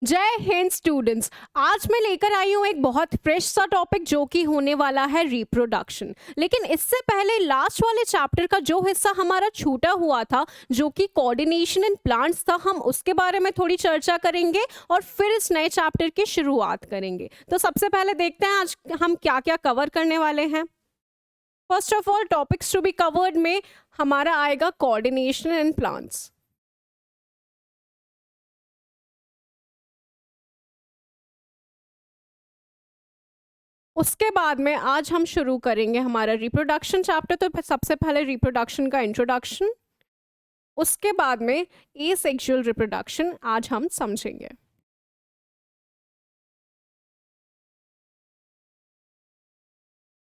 जय हिंद स्टूडेंट्स। आज मैं लेकर आई हूँ एक बहुत फ्रेश सा टॉपिक जो कि होने वाला है रिप्रोडक्शन। लेकिन इससे पहले लास्ट वाले चैप्टर का जो हिस्सा हमारा छूटा हुआ था जो कि कोऑर्डिनेशन इन प्लांट्स था, हम उसके बारे में थोड़ी चर्चा करेंगे और फिर इस नए चैप्टर की शुरुआत करेंगे। तो सबसे पहले देखते हैं आज हम क्या क्या कवर करने वाले हैं। First of all topics to be covered में हमारा आएगा कोऑर्डिनेशन इन प्लांट्स। उसके बाद में आज हम शुरू करेंगे हमारा रिप्रोडक्शन चैप्टर। तो सबसे पहले रिप्रोडक्शन का इंट्रोडक्शन, उसके बाद में एसेक्सुअल रिप्रोडक्शन आज हम समझेंगे।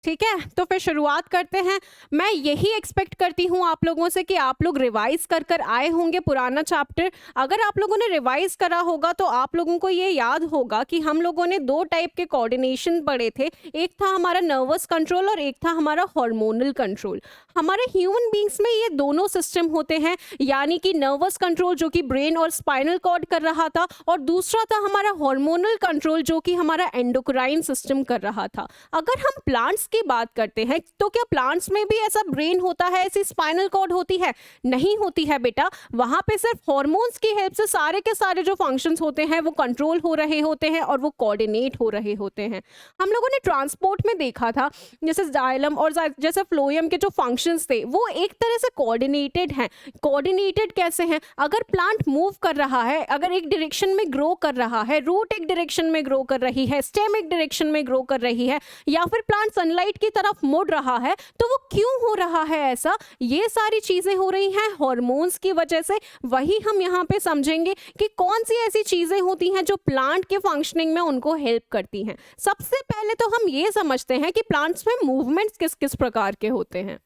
ठीक है, तो फिर शुरुआत करते हैं। मैं यही एक्सपेक्ट करती हूँ आप लोगों से कि आप लोग रिवाइज कर कर आए होंगे पुराना चैप्टर। अगर आप लोगों ने रिवाइज करा होगा तो आप लोगों को ये याद होगा कि हम लोगों ने दो टाइप के कोऑर्डिनेशन पढ़े थे। एक था हमारा नर्वस कंट्रोल और एक था हमारा हार्मोनल कंट्रोल। हमारे ह्यूमन बींग्स में ये दोनों सिस्टम होते हैं, यानी कि नर्वस कंट्रोल जो कि ब्रेन और स्पाइनल कॉर्ड कर रहा था, और दूसरा था हमारा हार्मोनल कंट्रोल जो कि हमारा एंडोक्राइन सिस्टम कर रहा था। अगर हम प्लांट्स की बात करते हैं तो क्या प्लांट्स में भी ऐसा ब्रेन होता है, ऐसी स्पाइनल कॉर्ड होती है? नहीं होती है बेटा। वहां पे सिर्फ हॉर्मोन्स की हेल्प से सारे के सारे जो फंक्शंस होते हैं वो कंट्रोल हो रहे होते हैं और वो कोऑर्डिनेट हो रहे होते हैं। हम लोगों ने ट्रांसपोर्ट में देखा था जैसे जाइलम और जैसे फ्लोएम के जो फंक्शंस थे वो एक तरह से कोऑर्डिनेटेड हैं। कोऑर्डिनेटेड कैसे हैं? अगर प्लांट मूव कर रहा है, अगर एक डायरेक्शन में ग्रो कर रहा है, रूट एक डायरेक्शन में ग्रो कर रही है, स्टेम एक डायरेक्शन में ग्रो कर रही है, या फिर प्लांट सनलाइट की तरफ मुड़ रहा है, तो वो क्यों हो रहा है ऐसा? ये सारी चीजें हो रही हैं हॉर्मोन्स की वजह से। वही हम यहाँ पे समझेंगे कि कौन सी ऐसी चीजें होती हैं जो प्लांट के फंक्शनिंग में उनको हेल्प करती हैं। सबसे पहले तो हम ये समझते हैं कि प्लांट्स में मूवमेंट्स किस किस प्रकार के होते हैं।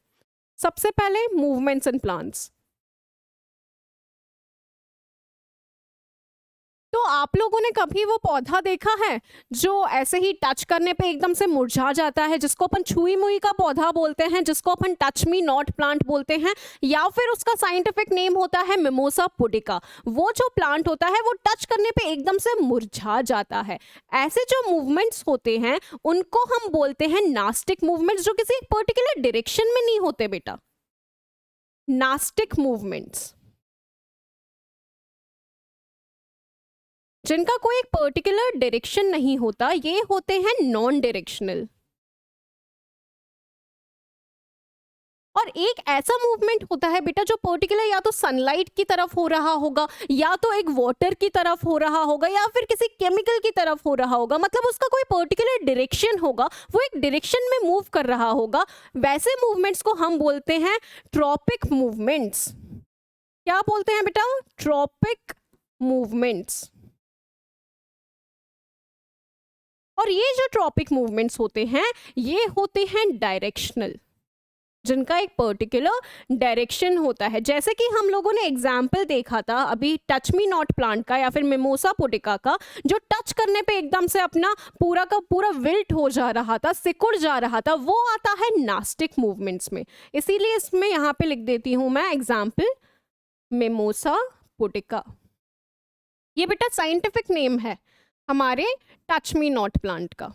सबसे पहले मूवमेंट्स इन प्लांट्स। तो आप लोगों ने कभी वो पौधा देखा है जो ऐसे ही टच करने पे एकदम से मुरझा जाता है, जिसको अपन छुई मुई का पौधा बोलते हैं, जिसको अपन टच मी नॉट प्लांट बोलते हैं, या फिर उसका साइंटिफिक नेम होता है मिमोसा पुडिका। वो जो प्लांट होता है वो टच करने पे एकदम से मुरझा जाता है। ऐसे जो मूवमेंट्स होते हैं उनको हम बोलते हैं नास्टिक मूवमेंट्स, जो किसी पर्टिकुलर डायरेक्शन में नहीं होते बेटा। नास्टिक मूवमेंट्स जिनका कोई एक पर्टिकुलर डायरेक्शन नहीं होता, ये होते हैं नॉन डायरेक्शनल। और एक ऐसा मूवमेंट होता है बेटा जो पर्टिकुलर या तो सनलाइट की तरफ हो रहा होगा, या तो एक वाटर की तरफ हो रहा होगा, या फिर किसी केमिकल की तरफ हो रहा होगा। मतलब उसका कोई पर्टिकुलर डायरेक्शन होगा, वो एक डायरेक्शन में मूव कर रहा होगा। वैसे मूवमेंट्स को हम बोलते हैं ट्रॉपिक मूवमेंट्स। क्या बोलते हैं बेटा? Tropic movements. और ये जो ट्रॉपिक मूवमेंट्स होते हैं ये होते हैं डायरेक्शनल, जिनका एक पर्टिकुलर डायरेक्शन होता है। जैसे कि हम लोगों ने एग्जाम्पल देखा था अभी टच मी नॉट प्लांट का या फिर मिमोसा पुडिका का, जो टच करने पे एकदम से अपना पूरा का पूरा विल्ट हो जा रहा था, सिकुड़ जा रहा था, वो आता है नास्टिक मूवमेंट्स में। इसीलिए इसमें यहाँ पे लिख देती हूँ मैं एग्जाम्पल मिमोसा पुडिका। ये बेटा साइंटिफिक नेम है हमारे टच मी नॉट प्लांट का।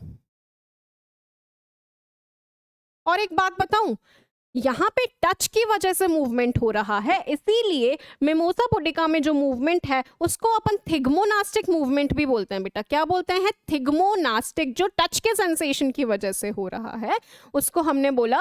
और एक बात बताऊं, यहाँ पे टच की वजह से मूवमेंट हो रहा है, इसीलिए मिमोसा पुडिका में जो मूवमेंट है उसको अपन थिग्मोनास्टिक मूवमेंट भी बोलते हैं बेटा। क्या बोलते हैं? थिग्मोनास्टिक। जो टच के सेंसेशन की वजह से हो रहा है उसको हमने बोला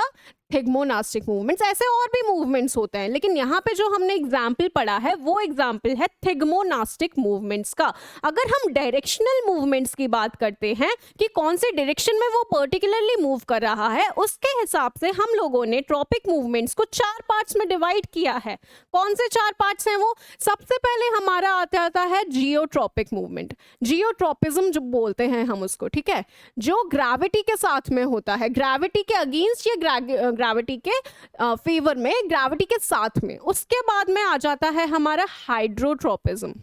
थिग्मोनास्टिक मूवमेंट्स। ऐसे और भी मूवमेंट्स होते हैं, लेकिन यहाँ पे जो हमने एग्जाम्पल पढ़ा है वो एग्जाम्पल है थिग्मोनास्टिक मूवमेंट्स का। अगर हम डायरेक्शनल मूवमेंट्स की बात करते हैं कि कौन से डायरेक्शन में वो पर्टिकुलरली मूव कर रहा है, उसके हिसाब से हम लोगों ने ट्रॉपिक मूवमेंट्स को 4 पार्ट्स में डिवाइड किया है। कौन से 4 पार्ट्स हैं वो? सबसे पहले हमारा आता है जियोट्रॉपिक मूवमेंट। जियोट्रॉपिज्म जो बोलते हैं हम उसको, ठीक है, जो ग्रेविटी के साथ में होता है, ग्रेविटी के अगेंस्ट या ग्रेविटी के फेवर में, ग्रेविटी के साथ में। उसके बाद में आ जाता है हमारा हाइड्रोट्रोपिज्म।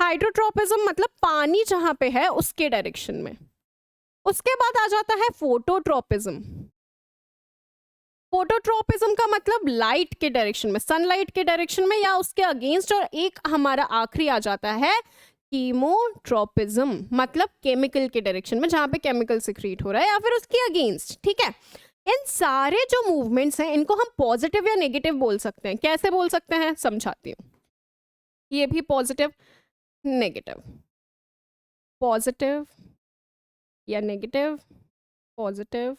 हाइड्रोट्रोपिज्म मतलब पानी जहां पे है उसके डायरेक्शन में। उसके बाद आ जाता है फोटोट्रोपिज्म। फोटोट्रोपिज्म का मतलब लाइट के डायरेक्शन में, सनलाइट के डायरेक्शन में या उसके अगेंस्ट। और एक हमारा आखिरी आ जाता है कीमोट्रोपिज्म मतलब केमिकल के डायरेक्शन में, जहां पे केमिकल सिक्रीट हो रहा है या फिर उसके अगेंस्ट, ठीक है। इन सारे जो मूवमेंट्स हैं इनको हम पॉजिटिव या नेगेटिव बोल सकते हैं। कैसे बोल सकते हैं समझाती हूँ। ये भी पॉजिटिव नेगेटिव, पॉजिटिव या नेगेटिव, पॉजिटिव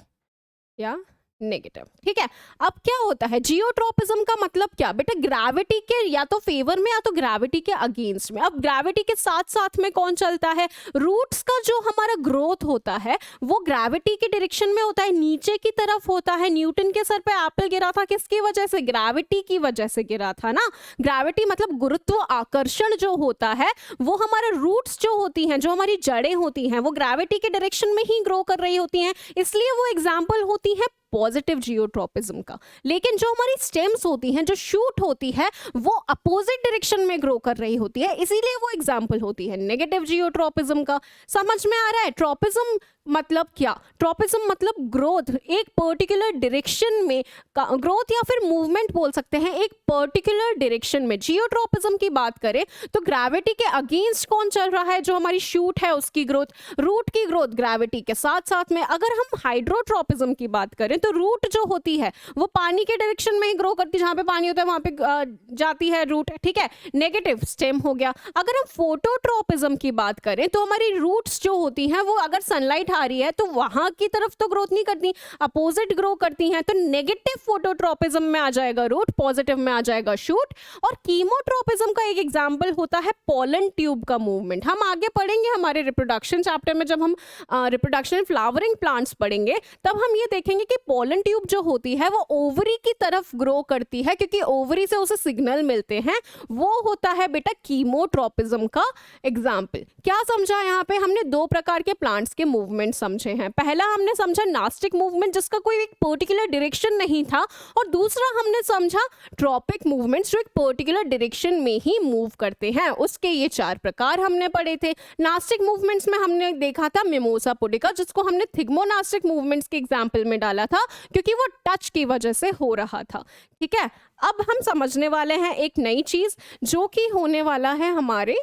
या नेगेटिव, ठीक है। अब क्या होता है जियोट्रोपिज्म का मतलब क्या बेटा, ग्रेविटी के या तो फेवर में या तो ग्रेविटी के अगेंस्ट में। अब ग्रेविटी के साथ साथ में कौन चलता है, रूट्स का जो हमारा ग्रोथ होता है वो ग्रेविटी के डायरेक्शन में होता है, नीचे की तरफ होता है। न्यूटन के सर पे एप्पल गिरा था किसकी वजह से, ग्रेविटी की वजह से गिरा था ना। ग्रेविटी मतलब गुरुत्व आकर्षण जो होता है वो हमारे रूट्स जो होती हैं, जो हमारी जड़ें होती हैं वो ग्रेविटी के डायरेक्शन में ही ग्रो कर रही होती हैं, इसलिए वो एग्जाम्पल होती है पॉजिटिव जियोट्रोपिज्म का। लेकिन जो हमारी स्टेम्स होती हैं, जो शूट होती है, वो अपोजिट डायरेक्शन में ग्रो कर रही होती है, इसीलिए वो एग्जाम्पल होती है नेगेटिव जियोट्रोपिज्म का। समझ में आ रहा है। ट्रोपिज्म मतलब क्या, ट्रोपिज्म मतलब ग्रोथ, एक पर्टिकुलर डायरेक्शन में ग्रोथ या फिर मूवमेंट बोल सकते हैं, एक पर्टिकुलर डायरेक्शन में। जियोट्रोपिज्म की बात करें तो ग्रेविटी के अगेंस्ट कौन चल रहा है, जो हमारी शूट है उसकी ग्रोथ, रूट की ग्रोथ ग्रेविटी के साथ साथ में। अगर हम हाइड्रोट्रोपिज्म की बात करें तो रूट जो होती है वो पानी के डायरेक्शन में ही ग्रो करती है, जहां पे पानी होता है वहां पे जाती है रूट, ठीक है। नेगेटिव स्टेम हो गया। अगर हम फोटोट्रोपिज्म की बात करें तो हमारी रूट्स जो होती हैं वो अगर सनलाइट आ रही है तो वहां की तरफ तो ग्रोथ नहीं करती, अपोजिट ग्रो करती हैं, तो नेगेटिव फोटोट्रोपिज्म में आ जाएगा रूट, पॉजिटिव में आ जाएगा शूट। और कीमोट्रोपिज्म का एक एग्जांपल होता है पोलन ट्यूब का मूवमेंट। हम आगे पढ़ेंगे हमारे रिप्रोडक्शन चैप्टर में, जब हम रिप्रोडक्शन फ्लावरिंग प्लांट्स पढ़ेंगे तब हम ये देखेंगे कि पोलन ट्यूब जो होती है वो ओवरी की तरफ ग्रो करती है, क्योंकि ओवरी से उसे सिग्नल मिलते हैं। वो होता है बेटा कीमोट्रोपिज्म का एग्जाम्पल। क्या समझा, यहाँ पे हमने दो प्रकार के प्लांट्स के मूवमेंट समझे हैं। पहला हमने समझा नास्टिक मूवमेंट जिसका कोई एक पर्टिकुलर डायरेक्शन नहीं था, और दूसरा हमने समझा ट्रॉपिक मूवमेंट्स जो एक पर्टिकुलर डायरेक्शन में ही मूव करते हैं। उसके ये चार प्रकार हमने पढ़े थे। नास्टिक मूवमेंट्स में हमने देखा था मिमोसा पुडिका, जिसको हमने थिग्मोनास्टिक मूवमेंट्स के एग्जाम्पल में डाला था क्योंकि वो टच की वजह से हो रहा था, ठीक है। अब हम समझने वाले हैं एक नई चीज जो कि होने वाला है हमारे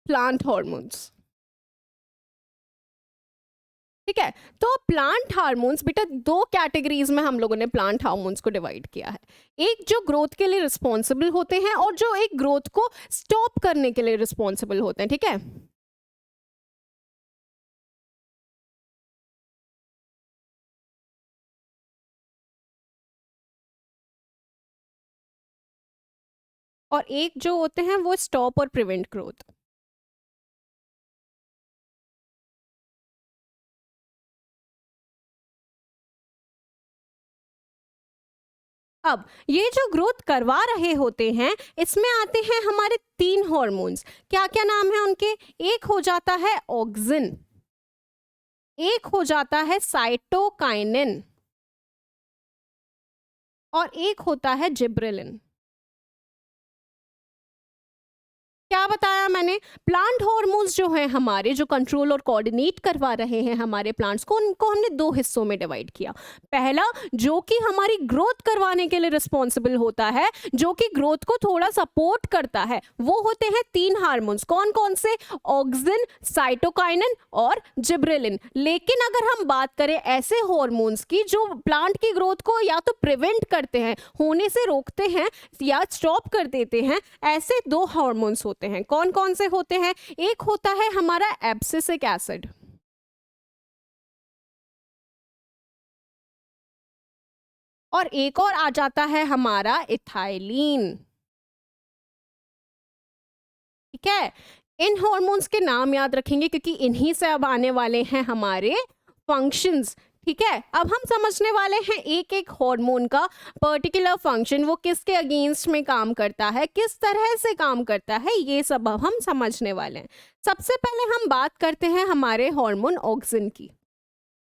प्लांट हार्मोन्स, ठीक है। तो प्लांट हार्मोन्स बेटा दो कैटेगरीज में हम लोगों ने प्लांट हार्मोन्स को डिवाइड किया है। एक जो ग्रोथ के लिए रिस्पॉन्सिबल होते हैं और जो एक ग्रोथ को स्टॉप करने के लिए रिस्पॉन्सिबल होते हैं, ठीक है। और एक जो होते हैं वो स्टॉप और प्रिवेंट ग्रोथ। अब ये जो ग्रोथ करवा रहे होते हैं इसमें आते हैं हमारे तीन हार्मोन्स। क्या क्या नाम है उनके, एक हो जाता है ऑक्सिन, एक हो जाता है साइटोकाइनिन और एक होता है जिब्रेलिन। क्या बताया मैंने, प्लांट हार्मोन्स जो हैं हमारे, जो कंट्रोल और कोऑर्डिनेट करवा रहे हैं हमारे प्लांट्स को, उनको हमने दो हिस्सों में डिवाइड किया। पहला जो कि हमारी ग्रोथ करवाने के लिए रिस्पॉन्सिबल होता है, जो कि ग्रोथ को थोड़ा सपोर्ट करता है, वो होते हैं तीन हार्मोन्स। कौन कौन से, ऑक्सिन, साइटोकाइनिन और जिब्रेलिन। लेकिन अगर हम बात करें ऐसे हार्मोन्स की जो प्लांट की ग्रोथ को या तो प्रिवेंट करते हैं, होने से रोकते हैं या स्टॉप कर देते हैं, ऐसे दो हार्मोन्स होते हैं। कौन कौन से होते हैं, एक होता है हमारा एब्सिसिक एसिड, और एक और आ जाता है हमारा इथाइलिन, ठीक है। इन हार्मोन्स के नाम याद रखेंगे क्योंकि इन्हीं से अब आने वाले हैं हमारे फंक्शंस, ठीक है। अब हम समझने वाले हैं एक एक हार्मोन का पर्टिकुलर फंक्शन, वो किसके अगेंस्ट में काम करता है, किस तरह से काम करता है, ये सब अब हम समझने वाले हैं। सबसे पहले हम बात करते हैं हमारे हार्मोन ऑक्सिन की,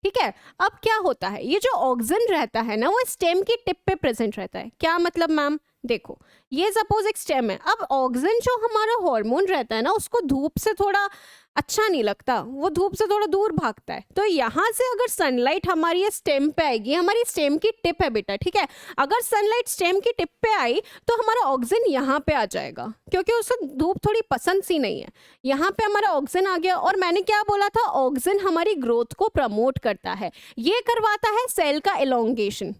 ठीक है। अब क्या होता है, ये जो ऑक्सिन रहता है ना वो स्टेम की टिप पे प्रेजेंट रहता है। क्या मतलब मैम, देखो, ये सपोज एक स्टेम है। अब ऑक्सिन जो हमारा हार्मोन रहता है ना, उसको धूप से थोड़ा अच्छा नहीं लगता, वो धूप से थोड़ा दूर भागता है। तो यहाँ से अगर सनलाइट हमारी ये स्टेम पे आएगी, हमारी स्टेम की टिप है बेटा, ठीक है, अगर सनलाइट स्टेम की टिप पे आई तो हमारा ऑक्सिन यहाँ पे आ जाएगा, क्योंकि उसे धूप थोड़ी पसंद सी नहीं है। यहाँ पे हमारा ऑक्सिन आ गया। और मैंने क्या बोला था, ऑक्सिन हमारी ग्रोथ को प्रमोट करता है, ये करवाता है सेल का एलोंगेशन,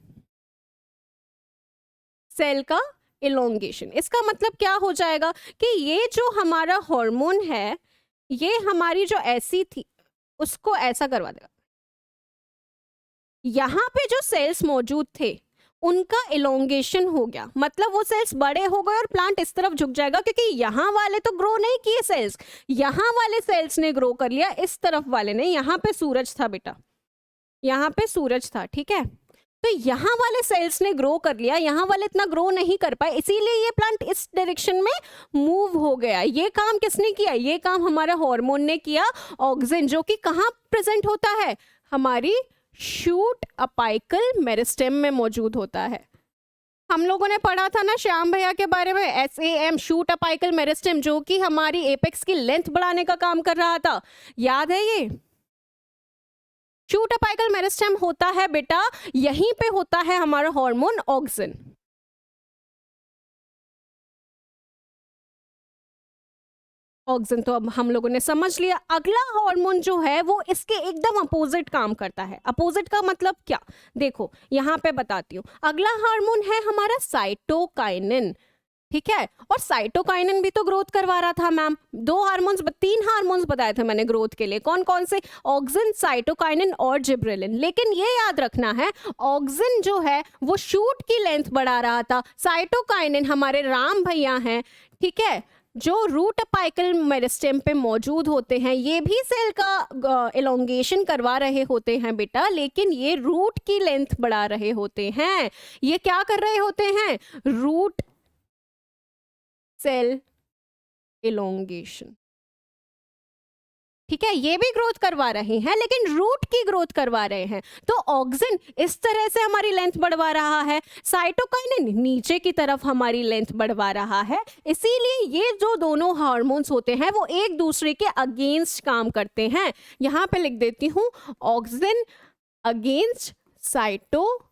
सेल का इलोंगेशन। इसका मतलब क्या हो जाएगा कि ये जो हमारा हार्मोन है, ये हमारी जो ऐसी थी उसको ऐसा करवा देगा। यहाँ पे जो सेल्स मौजूद थे उनका इलोंगेशन हो गया, मतलब वो सेल्स बड़े हो गए और प्लांट इस तरफ झुक जाएगा, क्योंकि यहाँ वाले तो ग्रो नहीं किए सेल्स, यहाँ वाले सेल्स ने ग्रो कर लिया, इस तरफ वाले ने। यहाँ पे सूरज था बेटा, यहाँ पे सूरज था, ठीक है, तो यहाँ वाले सेल्स ने ग्रो कर लिया, यहाँ वाले इतना ग्रो नहीं कर पाए, इसीलिए ये प्लांट इस डायरेक्शन में मूव हो गया। ये काम किसने किया, ये काम हमारा हार्मोन ने किया, ऑक्सिन, जो कि कहाँ प्रेजेंट होता है, हमारी शूट अपाइकल मेरिस्टेम में मौजूद होता है। हम लोगों ने पढ़ा था ना श्याम भैया के बारे में, SAM, शूट अपाइकल मेरिस्टेम, जो कि हमारी एपेक्स की लेंथ बढ़ाने का काम कर रहा था, याद है ये? शूट अपाइकल मेरिस्टेम होता है बेटा, यहीं पे होता है हमारा हार्मोन ऑक्सिन। ऑक्सिन तो अब हम लोगों ने समझ लिया। अगला हार्मोन जो है वो इसके एकदम अपोजिट काम करता है। अपोजिट का मतलब क्या, देखो यहाँ पे बताती हूँ। अगला हार्मोन है हमारा साइटोकाइनिन, ठीक है, और साइटोकाइनिन भी तो ग्रोथ करवा रहा था मैम। तीन हार्मोन्स बताए थे मैंने ग्रोथ के लिए, कौन कौन से, ऑक्सिन, साइटोकाइनिन और जिब्रेलिन। लेकिन ये याद रखना है, ऑक्सिन जो है वो शूट की लेंथ बढ़ा रहा था, साइटोकाइनिन हमारे राम भैया हैं, ठीक है, जो रूट अपाइकल मेरिस्टेम पे मौजूद होते हैं, ये भी सेल का एलोंगेशन करवा रहे होते हैं बेटा, लेकिन ये रूट की लेंथ बढ़ा रहे होते हैं। ये क्या कर रहे होते हैं, रूट सेल एलोंगेशन, ठीक है, ये भी ग्रोथ करवा रहे हैं, लेकिन रूट की ग्रोथ करवा रहे हैं। तो ऑक्सिन इस तरह से हमारी लेंथ बढ़वा रहा है, साइटोकाइनिन नीचे की तरफ हमारी लेंथ बढ़वा रहा है। इसीलिए ये जो दोनों हार्मोन्स होते हैं वो एक दूसरे के अगेंस्ट काम करते हैं। यहां पे लिख देती हूं, ऑक्सिन अगेंस्ट साइटोकाइनिन।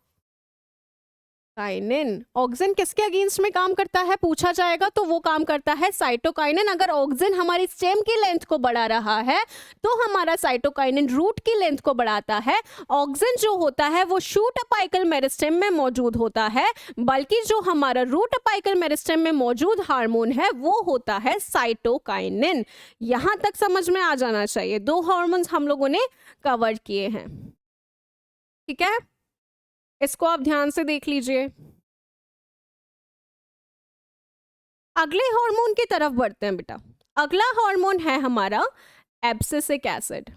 ऑक्सिन किसके अगेंस्ट में काम करता है पूछा जाएगा, तो वो काम करता है साइटोकाइनिन। अगर ऑक्सिन हमारी स्टेम की लेंथ को बढ़ा रहा है तो हमारा साइटोकाइनिन रूट की लेंथ को बढ़ाता है। ऑक्सिन जो होता है वो शूट अपाइकल मेरिस्टेम में मौजूद होता है, बल्कि जो हमारा रूट अपाइकल मेरिस्टेम में मौजूद हार्मोन है वो होता है साइटोकाइनिन। यहां तक समझ में आ जाना चाहिए। दो हार्मोन्स हम लोगों ने कवर किए हैं, ठीक है, इसको आप ध्यान से देख लीजिए। अगले हार्मोन की तरफ बढ़ते हैं बेटा। अगला हार्मोन है हमारा एब्सिसिक एसिड।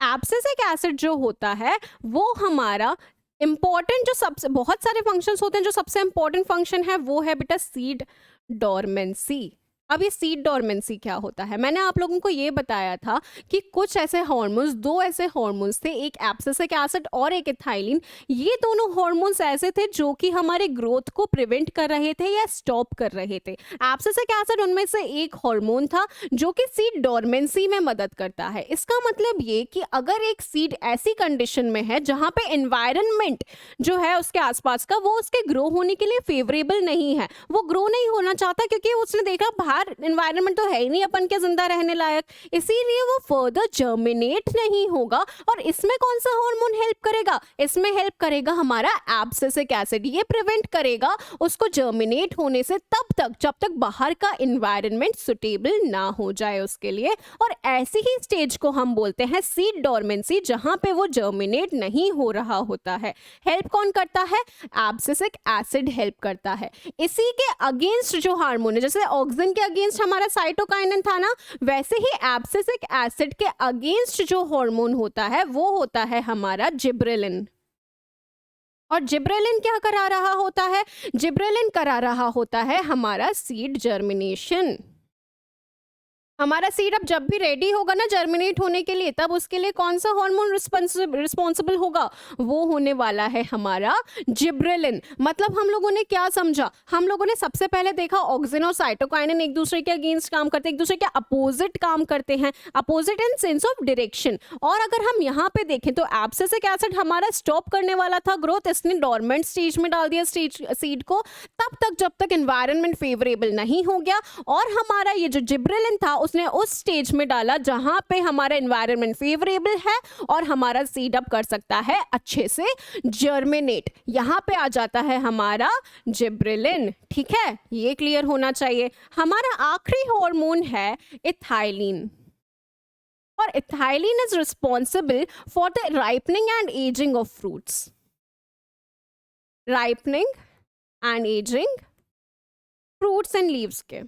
एब्सिसिक एसिड जो होता है वो हमारा इंपॉर्टेंट, जो सबसे बहुत सारे फंक्शंस होते हैं, जो सबसे इंपॉर्टेंट फंक्शन है वो है बेटा सीड डोरमेंसी। अब ये सीड डोरमेंसी क्या होता है, मैंने आप लोगों को ये बताया था कि कुछ ऐसे हार्मोन्स, दो ऐसे हार्मोन्स थे, एक एब्सिसिक एसिड और एक इथाइलिन। ये दोनों हार्मोन्स ऐसे थे जो कि हमारे ग्रोथ को प्रिवेंट कर रहे थे या स्टॉप कर रहे थे। एब्सिसिक एसिड उनमें से एक हार्मोन था जो कि सीड डोरमेंसी में मदद करता है। इसका मतलब ये कि अगर एक सीड ऐसी कंडीशन में है जहां पे एनवायरनमेंट जो है उसके आसपास का, वो उसके ग्रो होने के लिए फेवरेबल नहीं है, वो ग्रो नहीं होना चाहता क्योंकि उसने देखा बाहर एनवायरनमेंट तो है ही नहीं अपन के जिंदा रहने लायक, इसीलिए वो फर्दर जर्मिनेट नहीं होगा। और इसमें कौन सा हार्मोन हेल्प करेगा, इसमें हेल्प करेगा हमारा एब्सिसिक एसिड। ये प्रिवेंट करेगा उसको जर्मिनेट होने से तब तक जब तक बाहर का एनवायरनमेंट सुटेबल ना हो जाए उसके लिए। और ऐसी ही स्टेज को हम बोलते हैं सीड डोरमेंसी, जहां पे वो जर्मिनेट नहीं हो रहा होता है। हेल्प कौन करता है, एब्सिसिक एसिड हेल्प करता है। इसी के अगेंस्ट जो हार्मोन है, जैसे ऑक्सिन के अगेंस्ट हमारा साइटोकाइनिन था ना, वैसे ही एब्सिसिक एसिड के अगेंस्ट जो हार्मोन होता है वो होता है हमारा जिब्रेलिन। और जिब्रेलिन क्या करा रहा होता है, जिब्रेलिन करा रहा होता है हमारा सीड जर्मिनेशन। हमारा सीड अब जब भी रेडी होगा ना जर्मिनेट होने के लिए, तब उसके लिए कौन सा हार्मोन रिस्पॉन्सिबल होगा? वो होने वाला है हमारा जिब्रेलिन। मतलब हम लोगों ने क्या समझा? हम लोगों ने सबसे पहले देखा ऑक्सिन और साइटोकाइनिन एक दूसरे के अगेंस्ट काम करते हैं, एक दूसरे के अपोजिट काम करते हैं, opposite in sense of direction. और अगर हम यहाँ पे देखें तो एब्सिसिक एसिड हमारा स्टॉप करने वाला था ग्रोथ, इसने डोरमेंट स्टेज में डाल दिया सीड को, तब तक जब तक एनवायरनमेंट फेवरेबल नहीं हो गया। और हमारा ये जो जिब्रेलिन था उसने उस स्टेज में डाला जहां पे हमारा एनवायरनमेंट फेवरेबल है और हमारा सीड अप कर सकता है अच्छे से जर्मिनेट। यहां पे आ जाता है हमारा जिब्रेलिन। ठीक है, ये क्लियर होना चाहिए। हमारा आखिरी हार्मोन है इथाइलिन, और ethylene is responsible for the ripening and ageing of fruits. Ripening and ageing fruits and leaves के,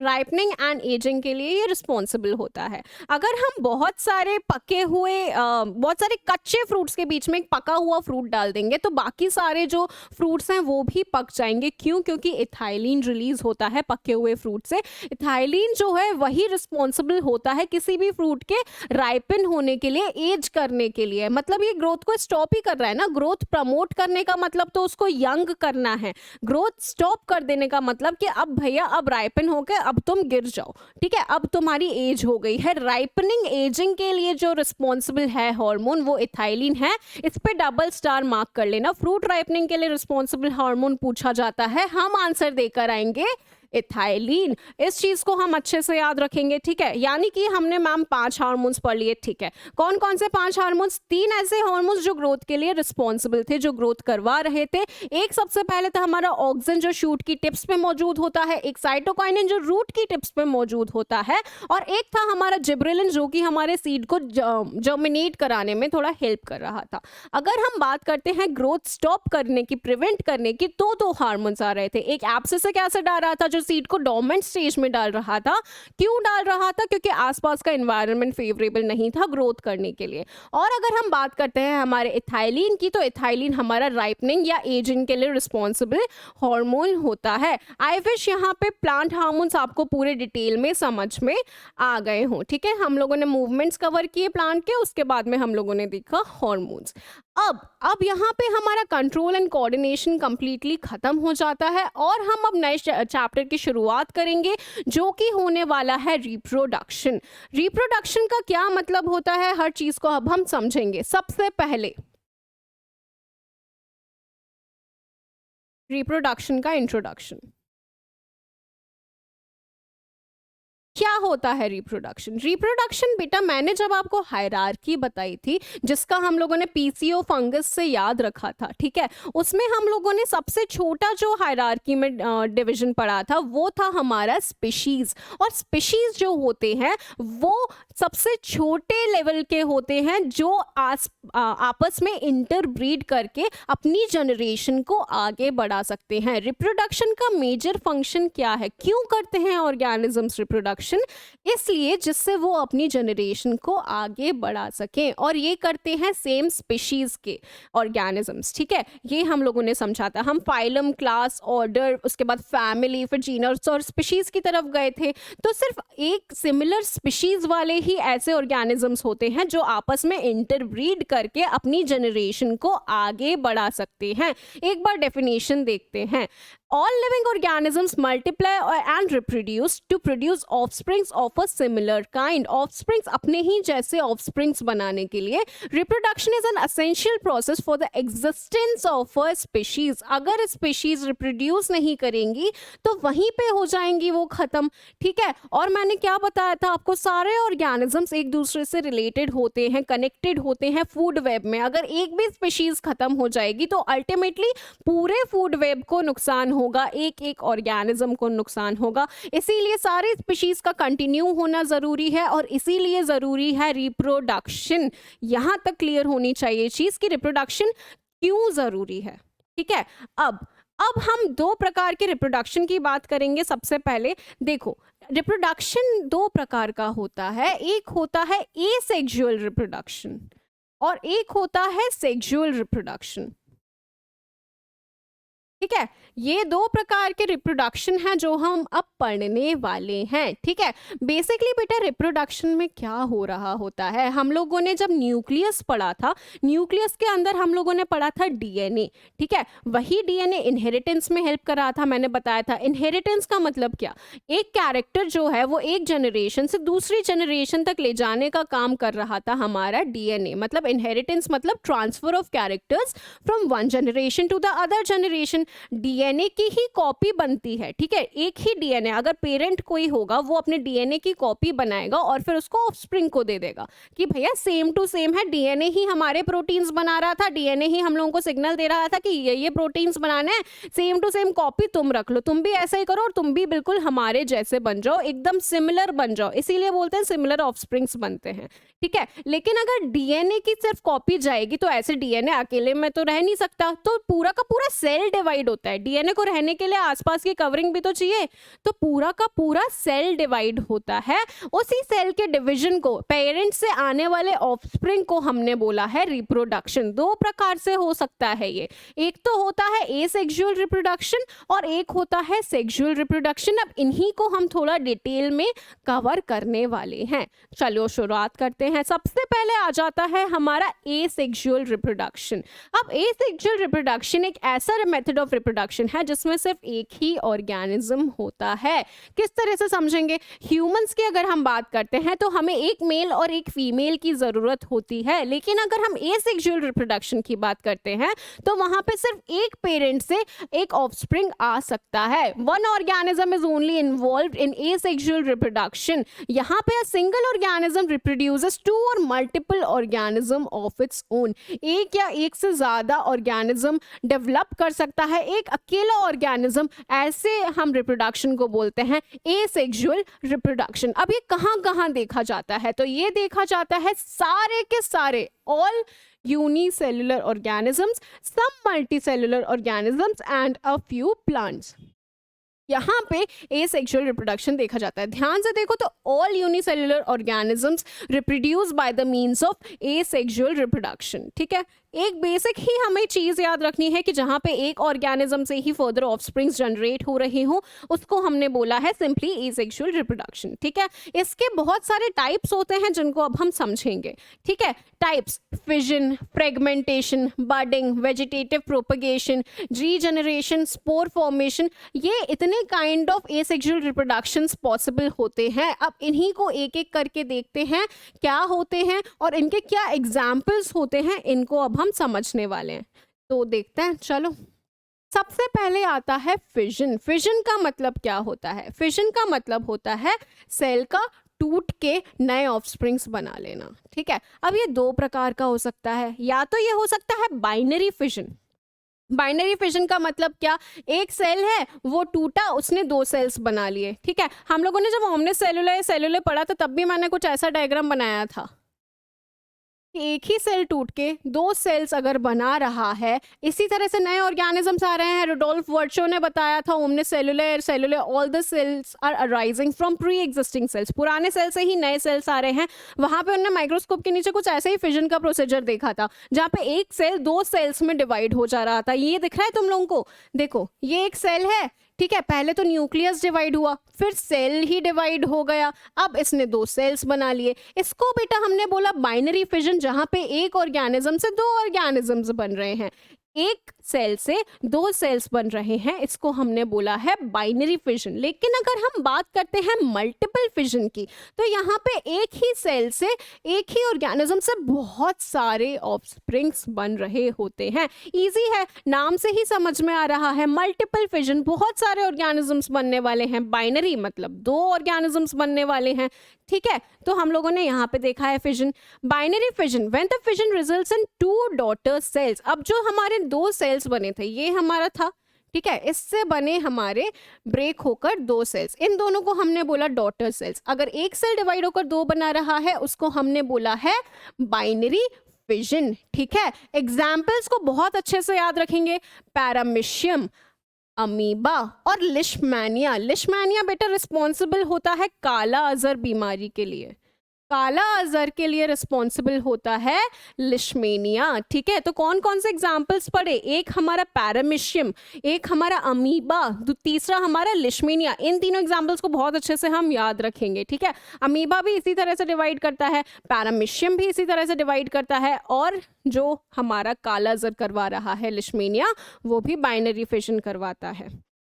राइपनिंग एंड एजिंग के लिए ये रिस्पॉन्सिबल होता है। अगर हम बहुत सारे पके हुए बहुत सारे कच्चे फ्रूट्स के बीच में एक पका हुआ फ्रूट डाल देंगे तो बाकी सारे जो फ्रूट्स हैं वो भी पक जाएंगे। क्यों? क्योंकि इथाइलिन रिलीज होता है पके हुए फ्रूट से। इथाइलिन जो है वही रिस्पॉन्सिबल होता है किसी भी फ्रूट के राइपन होने के लिए, एज करने के लिए। मतलब ये ग्रोथ को स्टॉप ही कर रहा है ना। ग्रोथ प्रमोट करने का मतलब तो उसको यंग करना है, ग्रोथ स्टॉप कर देने का मतलब कि अब भैया अब राइपन हो गए, अब तुम गिर जाओ। ठीक है, अब तुम्हारी एज हो गई है। राइपनिंग एजिंग के लिए जो रिस्पॉन्सिबल है हार्मोन वो इथाइलिन है। इस पे डबल स्टार मार्क कर लेना। फ्रूट राइपनिंग के लिए रिस्पॉन्सिबल हार्मोन पूछा जाता है, हम आंसर देकर आएंगे इथाइलिन। इस चीज को हम अच्छे से याद रखेंगे। ठीक है, यानी कि हमने मैम 5 हार्मोन्स पढ़ लिए। ठीक है, कौन कौन से 5 हार्मोन्स? 3 ऐसे हार्मोन्स जो ग्रोथ के लिए रिस्पॉन्सिबल थे, जो ग्रोथ करवा रहे थे। एक सबसे पहले था हमारा ऑक्सिन जो शूट की टिप्स पे मौजूद होता है, एक साइटोकाइनिन जो रूट की टिप्स पे मौजूद होता है, और एक था हमारा जिब्रेलिन जो कि हमारे सीड को जर्मिनेट कराने में थोड़ा हेल्प कर रहा था। अगर हम बात करते हैं ग्रोथ स्टॉप करने की, प्रिवेंट करने की, तो 2 हार्मोन्स आ रहे थे। एक एब्सिसिक एसिड आ रहा था जो सीड को डोर्मेंट स्टेज में डाल रहा था। क्यों डाल रहा था? क्योंकि आसपास का एनवायरनमेंट फेवरेबल नहीं था ग्रोथ करने के लिए। और अगर हम बात करते हैं हमारे इथाइलिन की, तो इथाइलिन हमारा राइपनिंग या एजिंग के लिए रिस्पॉन्सिबल हार्मोन होता है। आई विश यहाँ पे प्लांट हार्मोन्स आपको पूरे डिटेल में समझ में आ गए हों। ठीक है, हम लोगों ने मूवमेंट्स कवर किए प्लांट के, उसके बाद में हम लोगों ने देखा हार्मोन्स। अब यहाँ पे हमारा कंट्रोल एंड कोऑर्डिनेशन कंप्लीटली खत्म हो जाता है और हम अब नए चैप्टर की शुरुआत करेंगे जो कि होने वाला है रिप्रोडक्शन। रिप्रोडक्शन का क्या मतलब होता है, हर चीज को अब हम समझेंगे। सबसे पहले रिप्रोडक्शन का इंट्रोडक्शन। क्या होता है रिप्रोडक्शन? रिप्रोडक्शन बेटा मैंने जब आपको हायरार्की बताई थी जिसका हम लोगों ने पीसीओ फंगस से याद रखा था, ठीक है, उसमें हम लोगों ने सबसे छोटा जो हायरार्की में डिवीजन पढ़ा था वो था हमारा स्पीशीज। और स्पीशीज जो होते हैं वो सबसे छोटे लेवल के होते हैं जो आपस में इंटरब्रीड करके अपनी जनरेशन को आगे बढ़ा सकते हैं। रिप्रोडक्शन का मेजर फंक्शन क्या है? क्यों करते हैं ऑर्गेनिजम्स रिप्रोडक्शन? इसलिए जिससे वो अपनी जनरेशन को आगे बढ़ा सकें, और ये करते हैं सेम स्पीशीज के ऑर्गेनिजम्स। ठीक है, ये हम लोगों ने समझा था। हम फाइलम, क्लास, ऑर्डर, उसके बाद फैमिली, फिर जीनस और स्पीशीज की तरफ गए थे। तो सिर्फ एक सिमिलर स्पीशीज वाले ही ऐसे ऑर्गेनिजम्स होते हैं जो आपस में इंटरब्रीड करके अपनी जनरेशन को आगे बढ़ा सकते हैं। एक बार डेफिनेशन देखते हैं। All living organisms multiply and reproduce to produce offsprings of a similar kind. Offsprings अपने ही जैसे offsprings बनाने के लिए reproduction is an essential process for the existence of a species. अगर species reproduce नहीं करेंगी तो वहीं पे हो जाएंगी वो खत्म। ठीक है, और मैंने क्या बताया था आपको, सारे organisms एक दूसरे से related होते हैं, connected होते हैं फूड वेब में। अगर एक भी species खत्म हो जाएगी तो अल्टीमेटली पूरे फूड वेब को नुकसान होगा, एक एक ऑर्गेनिज्म को नुकसान होगा। इसीलिए सारे स्पीशीज का कंटिन्यू होना जरूरी है और इसीलिए जरूरी है रिप्रोडक्शन। यहां तक क्लियर होनी चाहिए चीज कि रिप्रोडक्शन क्यों जरूरी है। ठीक है, अब हम 2 प्रकार के रिप्रोडक्शन की बात करेंगे। सबसे पहले देखो, रिप्रोडक्शन 2 प्रकार का होता है। एक होता है एसेक्सुअल रिप्रोडक्शन और एक होता है सेक्सुअल रिप्रोडक्शन। ठीक है, ये दो प्रकार के रिप्रोडक्शन हैं जो हम अब पढ़ने वाले हैं। ठीक है, बेसिकली बेटा रिप्रोडक्शन में क्या हो रहा होता है, हम लोगों ने जब न्यूक्लियस पढ़ा था, न्यूक्लियस के अंदर हम लोगों ने पढ़ा था डीएनए। ठीक है, वही डीएनए इनहेरिटेंस में हेल्प कर रहा था। मैंने बताया था इनहेरिटेंस का मतलब क्या, एक कैरेक्टर जो है वो एक जनरेशन से दूसरी जनरेशन तक ले जाने का काम कर रहा था हमारा डीएनए। मतलब इनहेरिटेंस मतलब transfer of characters from one generation to the other generation. DNA की ही कॉपी बनती है। ठीक है, एक ही डीएनए, अगर पेरेंट कोई होगा वो अपने डीएनए की कॉपी बनाएगा और फिर उसको ऑफस्प्रिंग को दे देगा कि भैया सेम टू सेम है, डीएनए ही हमारे प्रोटीन्स बना रहा था, डीएनए ही हम लोगों को सिग्नल दे रहा था कि ये प्रोटीन्स बनाने हैं, सेम टू सेम कॉपी तुम रख लो, तुम भी ऐसा ही करो और तुम भी बिल्कुल हमारे जैसे बन जाओ, एकदम सिमिलर बन जाओ। इसीलिए बोलते हैं सिमिलर ऑफस्प्रिंग्स बनते हैं। ठीक है, लेकिन अगर डीएनए की सिर्फ कॉपी जाएगी तो ऐसे डीएनए अकेले में तो रह नहीं सकता, तो पूरा का पूरा सेल डिवाइड होता है। डीएनए को रहने के लिए आसपास की कवरिंग भी तो चाहिए, तो पूरा का पूरा सेल डिवाइड होता है। उसी सेल के डिवीजन को, पेरेंट से आने वाले ऑफस्प्रिंग को हमने बोला है रिप्रोडक्शन। दो प्रकार से हो सकता है ये, एक तो होता है एसेक्सुअल रिप्रोडक्शन और एक होता है सेक्सुअल रिप्रोडक्शन। अब इन्हीं को हम थोड़ा डिटेल में कवर करने वाले हैं। चलो शुरुआत करते हैं। सबसे पहले आ जाता है हमारा एसेक्सुअल रिप्रोडक्शन। अब एसेक्सुअल रिप्रोडक्शन एक ऐसा मेथड ऑफ रिप्रोडक्शन है जिसमें सिर्फ एक ही ऑर्गेनिज्म होता है। किस तरह से समझेंगे, ह्यूमंस की अगर हम बात करते हैं तो हमें एक मेल और एक फीमेल की जरूरत होती है, लेकिन अगर हम एसेक्सुअल रिप्रोडक्शन की बात करते हैं तो वहां पे सिर्फ एक पेरेंट से एक ऑफस्प्रिंग आ सकता है। One organism is only involved in asexual reproduction. यहाँ पे a single organism reproduces two और multiple organism of its own. एक या एक से ज्यादा ऑर्गेनिज्म डेवलप कर सकता है एक अकेला ऑर्गेनिज्म, ऐसे हम रिप्रोडक्शन को बोलते हैं एसेक्सुअल रिप्रोडक्शन। अब ये कहाँ कहाँ देखा जाता है, तो ये देखा जाता है सारे के सारे all unicellular organisms, some multicellular organisms and a few plants। यहाँ पे एसेक्सुअल रिप्रोडक्शन देखा जाता है। ध्यान से देखो तो all unicellular organisms reproduce by the means of asexual reproduction. ठीक है, एक बेसिक ही हमें चीज याद रखनी है कि जहाँ पे एक ऑर्गेनिज्म से ही फर्दर ऑफस्प्रिंग्स जनरेट हो रहे हो उसको हमने बोला है सिंपली एसेक्सुअल रिप्रोडक्शन। ठीक है, इसके बहुत सारे टाइप्स होते हैं जिनको अब हम समझेंगे। ठीक है, types fission, fragmentation, budding, vegetative propagation, regeneration, spore formation, ये इतने kind of asexual reproductions possible होते हैं। अब इन्हीं को एक एक करके देखते हैं क्या होते हैं और इनके क्या एग्जाम्पल्स होते हैं, इनको अब हम समझने वाले हैं। तो देखते हैं, चलो। सबसे पहले आता है फिजन। फिजन का मतलब क्या होता है, फिजन का मतलब होता है सेल का टूट के नए ऑफस्प्रिंग्स बना लेना। ठीक है, अब ये दो प्रकार का हो सकता है, या तो ये हो सकता है बाइनरी फिजन। बाइनरी फिजन का मतलब क्या, एक सेल है वो टूटा, उसने दो सेल्स बना लिए। ठीक है, हम लोगों ने जब ओमने सेलुलर पढ़ा था तब भी मैंने कुछ ऐसा डायग्राम बनाया था। एक ही सेल टूट के दो सेल्स अगर बना रहा है, इसी तरह से नए ऑर्गेनिजम्स आ रहे हैं। रुडोल्फ वर्चो ने बताया था ओमने सेलुलर all the cells are arising from pre existing cells. पुराने सेल से ही नए सेल्स आ रहे हैं। वहां पे उन्होंने माइक्रोस्कोप के नीचे कुछ ऐसे ही फिजन का प्रोसीजर देखा था जहाँ पे एक सेल दो सेल्स में डिवाइड हो जा रहा था। ये दिख रहा है तुम लोगों को, देखो ये एक सेल है। ठीक है, पहले तो न्यूक्लियस डिवाइड हुआ, फिर सेल ही डिवाइड हो गया, अब इसने दो सेल्स बना लिए। इसको बेटा हमने बोला बाइनरी फिजन, जहां पे एक ऑर्गेनिज्म से दो ऑर्गेनिजम्स बन रहे हैं, एक सेल से दो सेल्स बन रहे हैं, इसको हमने बोला है बाइनरी फिजन। लेकिन अगर हम बात करते हैं मल्टीपल फिजन की, तो यहाँ पे एक ही सेल से, एक ही ऑर्गेनिज्म से बहुत सारे ऑफस्प्रिंग्स बन रहे होते हैं। इजी है, नाम से ही समझ में आ रहा है, मल्टीपल फिजन, बहुत सारे ऑर्गेनिजम्स बनने वाले हैं। बाइनरी मतलब दो ऑर्गेनिजम्स बनने वाले हैं। ठीक है, तो हम लोगों ने यहाँ पे देखा है fission, binary fission, when the fission results in two daughter cells. अब जो हमारे दो सेल्स बने थे, ये हमारा था, ठीक है, इससे बने हमारे ब्रेक होकर दो सेल्स, इन दोनों को हमने बोला डॉटर सेल्स। अगर एक सेल डिवाइड होकर दो बना रहा है उसको हमने बोला है बाइनरी फिजन। ठीक है, एग्जाम्पल्स को बहुत अच्छे से याद रखेंगे, पैरामीशियम, अमीबा और लिशमैनिया। लिशमैनिया बेटा रिस्पॉन्सिबल होता है काला अजहर बीमारी के लिए। काला अजहर के लिए रिस्पॉन्सिबल होता है लिशमेनिया। ठीक है, तो कौन कौन से एग्जाम्पल्स पढ़े, एक हमारा पैरामीशियम, एक हमारा अमीबा, तीसरा हमारा लिशमेनिया। इन तीनों एग्जाम्पल्स को बहुत अच्छे से हम याद रखेंगे। ठीक है, अमीबा भी इसी तरह से डिवाइड करता है, पैरामीशियम भी इसी तरह से डिवाइड करता है, और जो हमारा काला अजहर करवा रहा है लिशमेनिया, वो भी बाइनरी फिजन करवाता है।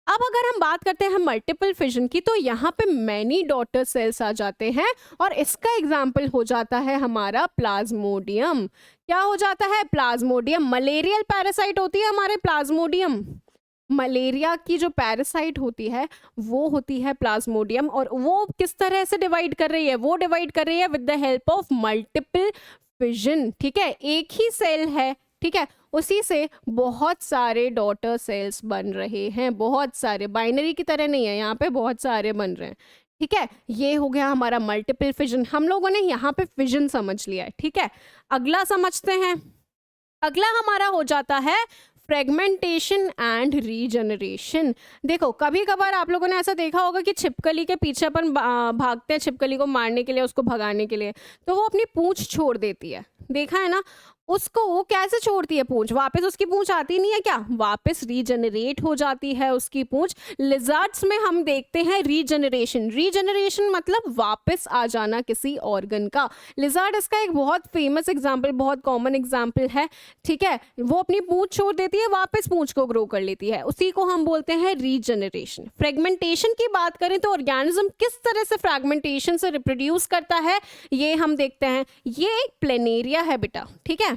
अब अगर हम बात करते हैं मल्टीपल फिजन की, तो यहाँ पे मैनी डॉटर सेल्स आ जाते हैं, और इसका एग्जाम्पल हो जाता है हमारा प्लाज्मोडियम। क्या हो जाता है? प्लाज्मोडियम। मलेरियल पैरासाइट होती है हमारे प्लाज्मोडियम। मलेरिया की जो पैरासाइट होती है वो होती है प्लाज्मोडियम, और वो किस तरह से डिवाइड कर रही है? वो डिवाइड कर रही है with the help of multiple fission. ठीक है, एक ही सेल है, ठीक है, उसी से बहुत सारे डॉटर सेल्स बन रहे हैं, बहुत सारे, बाइनरी की तरह नहीं है, यहाँ पे बहुत सारे बन रहे हैं। ठीक है, ये हो गया हमारा मल्टीपल फिजन। हम लोगों ने यहाँ पे फिजन समझ लिया है। ठीक है, अगला समझते हैं। अगला हमारा हो जाता है फ्रेगमेंटेशन एंड रीजनरेशन। देखो, कभी कभार आप लोगों ने ऐसा देखा होगा कि छिपकली के पीछे अपन भागते हैं छिपकली को मारने के लिए, उसको भगाने के लिए, तो वो अपनी पूंछ छोड़ देती है। देखा है ना? उसको वो कैसे छोड़ती है पूंछ? वापस उसकी पूंछ आती नहीं है क्या? वापस रीजनरेट हो जाती है उसकी पूंछ। लिजर्ड्स में हम देखते हैं रीजनरेशन। रीजनरेशन मतलब वापस आ जाना किसी ऑर्गन का। लिजर्ड इसका एक बहुत फेमस एग्जाम्पल, बहुत कॉमन एग्जाम्पल है। ठीक है, वो अपनी पूंछ छोड़ देती है, वापस पूंछ को ग्रो कर लेती है, उसी को हम बोलते हैं रीजनरेशन। फ्रेगमेंटेशन की बात करें तो ऑर्गेनिज्म किस तरह से फ्रेगमेंटेशन से रिप्रोड्यूस करता है, ये हम देखते हैं। ये एक प्लेनेरिया है बेटा। ठीक है,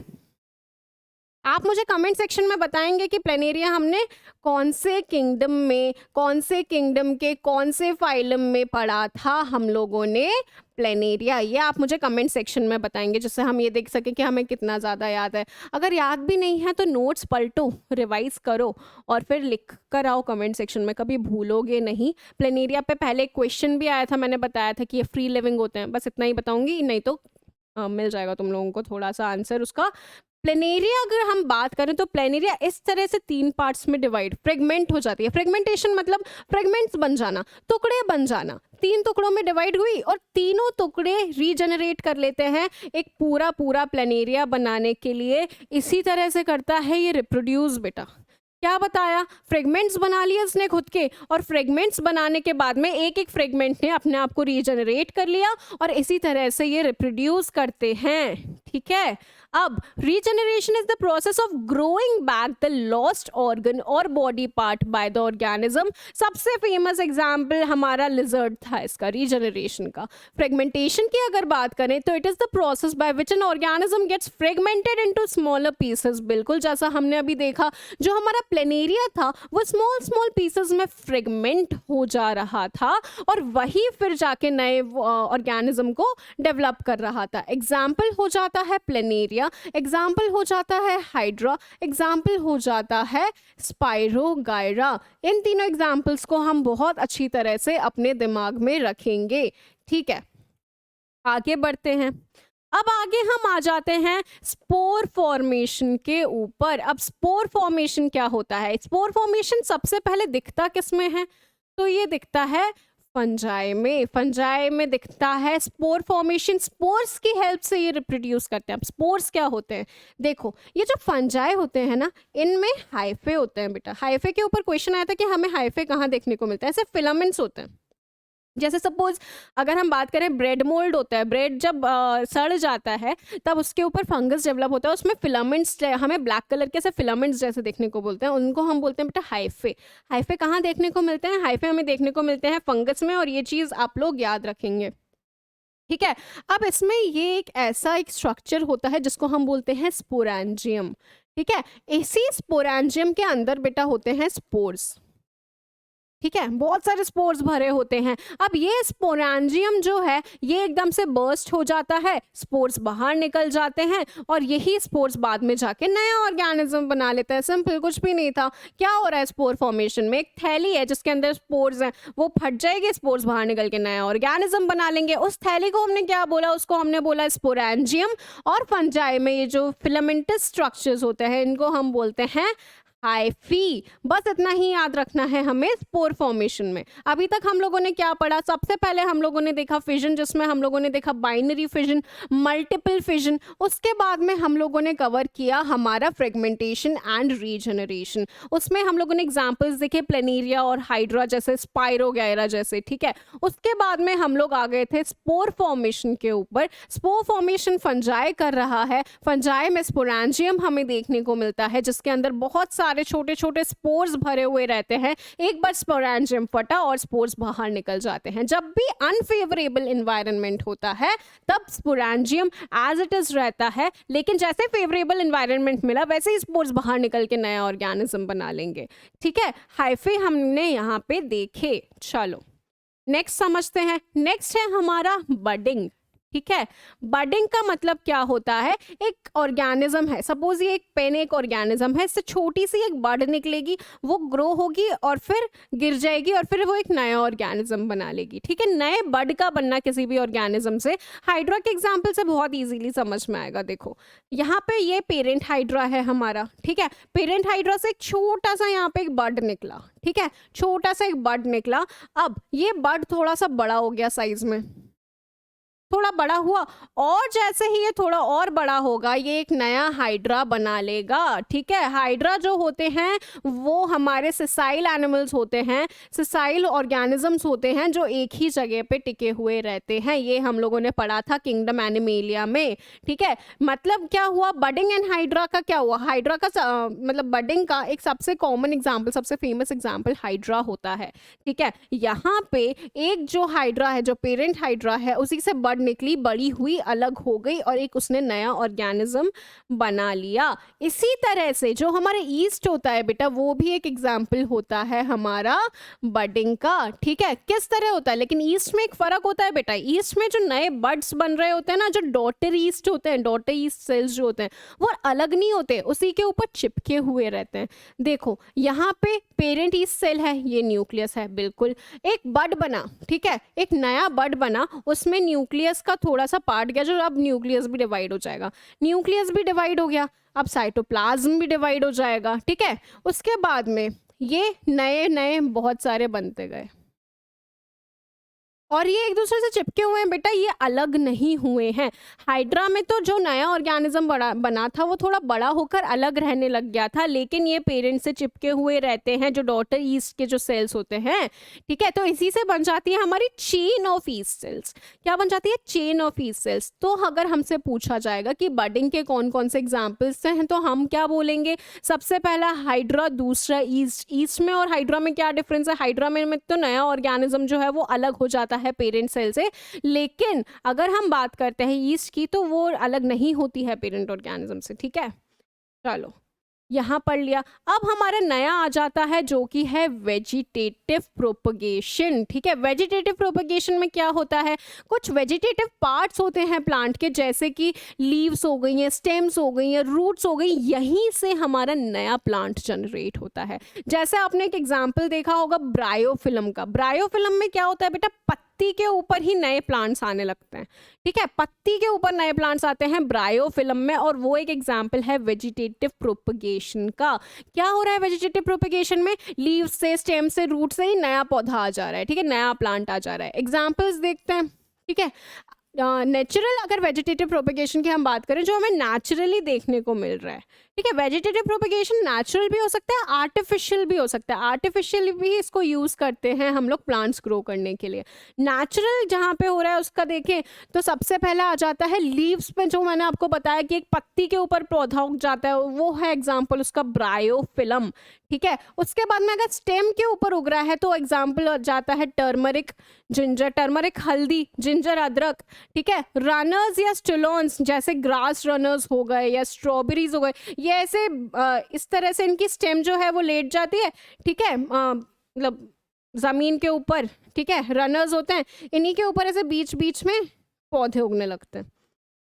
आप मुझे कमेंट सेक्शन में बताएंगे कि प्लेनेरिया हमने कौन से किंगडम में, कौन से किंगडम के कौन से फाइलम में पढ़ा था हम लोगों ने प्लेनेरिया। ये आप मुझे कमेंट सेक्शन में बताएंगे, जिससे हम ये देख सकें कि हमें कितना ज़्यादा याद है। अगर याद भी नहीं है तो नोट्स पलटो, रिवाइज करो और फिर लिख कर आओ कमेंट सेक्शन में, कभी भूलोगे नहीं। प्लेनेरिया पे पहले एक क्वेश्चन भी आया था, मैंने बताया था कि ये फ्री लिविंग होते हैं। बस इतना ही बताऊंगी, नहीं तो मिल जाएगा तुम लोगों को थोड़ा सा आंसर उसका। प्लेनेरिया अगर हम बात करें तो प्लेनेरिया इस तरह से 3 पार्ट्स में डिवाइड, फ्रेगमेंट हो जाती है। फ्रेगमेंटेशन मतलब फ्रेगमेंट्स बन जाना, टुकड़े बन जाना। 3 टुकड़ों में डिवाइड हुई और तीनों टुकड़े रीजनरेट कर लेते हैं एक पूरा पूरा प्लेनेरिया बनाने के लिए। इसी तरह से करता है ये रिप्रोड्यूस बेटा। क्या बताया? फ्रेगमेंट्स बना लिए इसने खुद के, और फ्रेगमेंट्स बनाने के बाद में एक एक फ्रेगमेंट ने अपने आप को रीजनरेट कर लिया, और इसी तरह से ये रिप्रोड्यूस करते हैं। ठीक है, अब regeneration is the process of growing back the lost organ और body part by the organism. सबसे फेमस एग्जाम्पल हमारा लिजर्ड था इसका, रीजनरेशन का। फ्रेगमेंटेशन की अगर बात करें तो it is the process by which an organism gets fragmented into smaller pieces. बिल्कुल जैसा हमने अभी देखा, जो हमारा प्लेनेरिया था वो स्मॉल स्मॉल पीसेस में फ्रेगमेंट हो जा रहा था, और वही फिर जाके नए ऑर्गेनिज्म को डेवलप कर रहा था। एग्जाम्पल हो जाता है प्लेनेरिया, एग्जाम्पल हो जाता है हाइड्रा, एग्जाम्पल हो जाता है स्पाइरोगायरा। इन तीनों एग्जाम्पल्स को हम बहुत अच्छी तरह से अपने दिमाग में रखेंगे। ठीक है, आगे बढ़ते हैं। अब आगे हम आ जाते हैं स्पोर फॉर्मेशन के ऊपर। अब स्पोर फॉर्मेशन क्या होता है? स्पोर फॉर्मेशन सबसे पहले दिखता किस में है? तो ये दिखता है फंजाई में। फंजाई में दिखता है स्पोर फॉर्मेशन। स्पोर्स की हेल्प से ये रिप्रोड्यूस करते हैं। अब स्पोर्स क्या होते हैं? देखो, ये जो फंजाई होते हैं ना, इनमें हाइफे होते हैं बेटा। हाइफे के ऊपर क्वेश्चन आया था कि हमें हाइफे कहाँ देखने को मिलता है। ऐसे फिलामेंट्स होते हैं। जैसे सपोज अगर हम बात करें, ब्रेड मोल्ड होता है। ब्रेड जब सड़ जाता है तब उसके ऊपर फंगस डेवलप होता है, उसमें फिलामेंट्स हमें ब्लैक कलर के ऐसे फिलामेंट्स जैसे देखने को बोलते हैं, उनको हम बोलते हैं बेटा हाइफे। हाइफे कहाँ देखने को मिलते हैं? हाइफे हमें देखने को मिलते हैं फंगस में, और ये चीज़ आप लोग याद रखेंगे। ठीक है, अब इसमें ये एक ऐसा एक स्ट्रक्चर होता है जिसको हम बोलते हैं स्पोरेंजियम। ठीक है, इसी स्पोरेंजियम के अंदर बेटा होते हैं स्पोर्स। ठीक है, बहुत सारे स्पोर्स भरे होते हैं। अब ये स्पोरेंजियम जो है ये एकदम से बर्स्ट हो जाता है, स्पोर्स बाहर निकल जाते हैं, और यही स्पोर्स बाद में जाके नया ऑर्गेनिज्म बना लेता है। सिंपल, कुछ भी नहीं था। क्या हो रहा है स्पोर फॉर्मेशन में? एक थैली है जिसके अंदर स्पोर्स हैं, वो फट जाएगी, स्पोर्स बाहर निकल के नया ऑर्गेनिज्म बना लेंगे। उस थैली को हमने क्या बोला? उसको हमने बोला स्पोरेंजियम। और फंजाई में ये जो फिलामेंटस स्ट्रक्चर्स होते हैं इनको हम बोलते हैं हाइफी। बस इतना ही याद रखना है हमें स्पोर फॉर्मेशन में। अभी तक हम लोगों ने क्या पढ़ा? सबसे पहले हम लोगों ने देखा फिजन, जिसमें हम लोगों ने देखा बाइनरी फिजन, मल्टीपल फिजन। उसके बाद में हम लोगों ने कवर किया हमारा फ्रेगमेंटेशन एंड रीजनरेशन। उसमें हम लोगों ने एग्जांपल्स देखे प्लेनेरिया और हाइड्रा जैसे, स्पाइरोगैरा जैसे, ठीक है। उसके बाद में हम लोग आ गए थे स्पोर फॉर्मेशन के ऊपर। स्पोर फॉर्मेशन फंजाई कर रहा है। फंजाई में स्पोरेंजियम हमें देखने को मिलता है, जिसके अंदर बहुत सारे छोटे छोटे स्पोर्स भरे हुए रहते हैं। एक बार स्पोरेंजियम फटा और स्पोर्स बाहर निकल जाते हैं। जब भी अनफेवरेबल इन्वायरमेंट होता है तब स्पोरेंजियम एज इट इज रहता है, लेकिन जैसे फेवरेबल इन्वायरमेंट मिला वैसे ही स्पोर्स बाहर निकल के नया ऑर्गेनिज्म बना लेंगे, ठीक है। हाइफे हमने यहाँ पे देखे। चलो नेक्स्ट समझते हैं। नेक्स्ट है हमारा बडिंग, ठीक है। बडिंग का मतलब क्या होता है? एक ऑर्गेनिज्म है, सपोज ये एक पेन एक ऑर्गेनिज्म है, इससे छोटी सी एक बड निकलेगी, वो ग्रो होगी और फिर गिर जाएगी और फिर वो एक नया ऑर्गेनिज्म बना लेगी, ठीक है। नए बड का बनना किसी भी ऑर्गेनिज्म से हाइड्रा के एग्जाम्पल से बहुत इजीली समझ में आएगा। देखो यहाँ पे ये पेरेंट हाइड्रा है हमारा, ठीक है। पेरेंट हाइड्रा से एक छोटा सा यहाँ पे एक बड निकला, ठीक है, छोटा सा एक बड निकला। अब ये बड थोड़ा सा बड़ा हो गया साइज में, थोड़ा बड़ा हुआ, और जैसे ही ये थोड़ा और बड़ा होगा ये एक नया हाइड्रा बना लेगा, ठीक है। हाइड्रा जो होते हैं वो हमारे सिसाइल एनिमल्स होते हैं, सिसाइल ऑर्गेनिजम्स होते हैं जो एक ही जगह पे टिके हुए रहते हैं। ये हम लोगों ने पढ़ा था किंगडम एनिमेलिया में, ठीक है। मतलब क्या हुआ? बडिंग एंड हाइड्रा का क्या हुआ? हाइड्रा का मतलब बडिंग का एक सबसे कॉमन एग्जाम्पल, सबसे फेमस एग्जाम्पल हाइड्रा होता है, ठीक है। यहाँ पे एक जो हाइड्रा है, जो पेरेंट हाइड्रा है, उसी से बड निकली, बड़ी हुई, अलग हो गई और एक उसने नया ऑर्गेनिज्म बना लिया। इसी तरह से जो हमारे ईस्ट होता है बेटा, वो भी एक एग्जाम्पल होता है हमारा बडिंग का, ठीक है। किस तरह होता है? लेकिन ईस्ट में एक फर्क होता है बेटा। ईस्ट में जो नए बड्स बन रहे होते हैं ना, जो डॉटर ईस्ट होते हैं, डॉटर ईस्ट सेल्स जो होते हैं वो अलग नहीं होते, उसी के ऊपर चिपके हुए रहते हैं। देखो यहाँ पे पेरेंट ईस्ट सेल है, ये न्यूक्लियस है, बिल्कुल। एक बड बना, ठीक है, एक नया बड बना, उसमें न्यूक्लियस का थोड़ा सा पार्ट गया, जो अब न्यूक्लियस भी डिवाइड हो जाएगा। न्यूक्लियस भी डिवाइड हो गया, अब साइटोप्लाज्म भी डिवाइड हो जाएगा, ठीक है। उसके बाद में ये नए नए बहुत सारे बनते गए और ये एक दूसरे से चिपके हुए हैं बेटा, ये अलग नहीं हुए हैं। हाइड्रा में तो जो नया ऑर्गेनिज्म बना था वो थोड़ा बड़ा होकर अलग रहने लग गया था, लेकिन ये पेरेंट से चिपके हुए रहते हैं, जो डॉटर ईस्ट के जो सेल्स होते हैं, ठीक है। तो इसी से बन जाती है हमारी चेन ऑफ ईस्ट सेल्स। क्या बन जाती है? Chain of east sales. तो अगर हमसे पूछा जाएगा कि बडिंग के कौन कौन से एग्जाम्पल्स हैं, तो हम क्या बोलेंगे? सबसे पहला हाइड्रा, दूसरा ईस्ट। ईस्ट में और हाइड्रा में क्या डिफरेंस है? हाइड्रा में तो नया ऑर्गेनिज्म जो है वो अलग हो जाता है पेरेंट सेल से, लेकिन अगर हम बात करते हैं ईस्ट की तो वो अलग नहीं होती है पेरेंट ऑर्गेनिज्म से, ठीक है। चलो यहाँ पढ़ लिया। अब हमारा नया आ जाता है जो कि है वेजिटेटिव प्रोपगेशन, ठीक है। वेजिटेटिव प्रोपगेशन में क्या होता है? कुछ वेजिटेटिव पार्ट्स होते हैं प्लांट के, जैसे कि लीव्स हो गई हैं, स्टेम्स हो गई हैं, रूट्स हो गई, यहीं से हमारा नया प्लांट जनरेट होता है। जैसे आपने एक एग्जाम्पल देखा होगा ब्रायोफिलम का। ब्रायोफिलम में क्या होता है बेटा? पत्ती के ऊपर ही नए प्लांट्स आने लगते हैं, ठीक है। पत्ती के ऊपर नए प्लांट्स आते हैं ब्रायोफिलम में, और वो एक एग्जाम्पल है वेजिटेटिव प्रोपगेशन का। क्या हो रहा है वेजिटेटिव प्रोपगेशन में? लीव्स से, स्टेम से, रूट से ही नया पौधा आ जा रहा है, ठीक है, नया प्लांट आ जा रहा है। एग्जाम्पल्स देखते हैं, ठीक है। नेचुरल अगर वेजिटेटिव प्रोपगेशन की हम बात करें, जो हमें नेचुरली देखने को मिल रहा है, ठीक है। वेजिटेटिव प्रोपगेशन नेचुरल भी हो सकता है, आर्टिफिशियल भी हो सकता है। आर्टिफिशियल भी इसको यूज करते हैं हम लोग प्लांट्स ग्रो करने के लिए। नेचुरल जहाँ पे हो रहा है उसका देखें तो सबसे पहला आ जाता है लीव्स पे, जो मैंने आपको बताया कि एक पत्ती के ऊपर पौधा उग जाता है, वो है एग्जाम्पल उसका ब्रायोफिलम, ठीक है। उसके बाद में अगर स्टेम के ऊपर उग रहा है तो एग्जाम्पल आ जाता है टर्मरिक, जिंजर, टर्मरिक हल्दी, जिंजर अदरक, ठीक है। रनर्स या स्टिलोन्स जैसे ग्रास रनर्स हो गए या स्ट्रॉबेरीज हो गए, ये ऐसे इस तरह से इनकी स्टेम जो है वो लेट जाती है, ठीक है, मतलब जमीन के ऊपर, ठीक है। रनर्स होते हैं, इन्हीं के ऊपर ऐसे बीच बीच में पौधे उगने लगते हैं।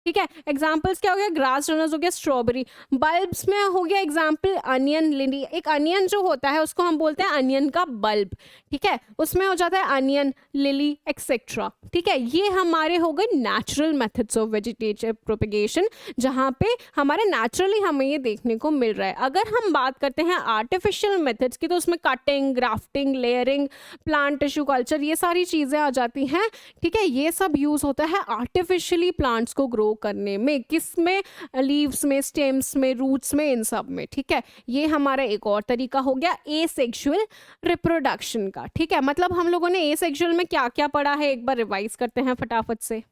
ठीक है, एग्जाम्पल्स क्या हो गया, ग्रास रनर्स हो गया, स्ट्रॉबेरी। बल्ब्स में हो गया एग्जाम्पल अनियन, लिली। एक अनियन जो होता है उसको हम बोलते हैं अनियन का बल्ब, ठीक है, उसमें हो जाता है अनियन, लिली एक्सेट्रा। ठीक है, ये हमारे हो गए natural methods of vegetative propagation, जहाँ पे हमारे नेचुरली हमें ये देखने को मिल रहा है। अगर हम बात करते हैं आर्टिफिशियल मेथड्स की, तो उसमें cutting, grafting, layering, plant tissue culture, ये सारी चीज़ें आ जाती हैं। ठीक है, ये सब यूज़ होता है आर्टिफिशियली प्लांट्स को ग्रो करने में, किस में, लीव्स में, स्टेम्स में, रूट्स में, इन सब में। ठीक है, ये हमारा एक और तरीका हो गया एसेक्सुअल रिप्रोडक्शन का। ठीक है, मतलब हम लोगों ने एसेक्सुअल में क्या क्या पढ़ा है, एक बार रिवाइज करते हैं फटाफट से।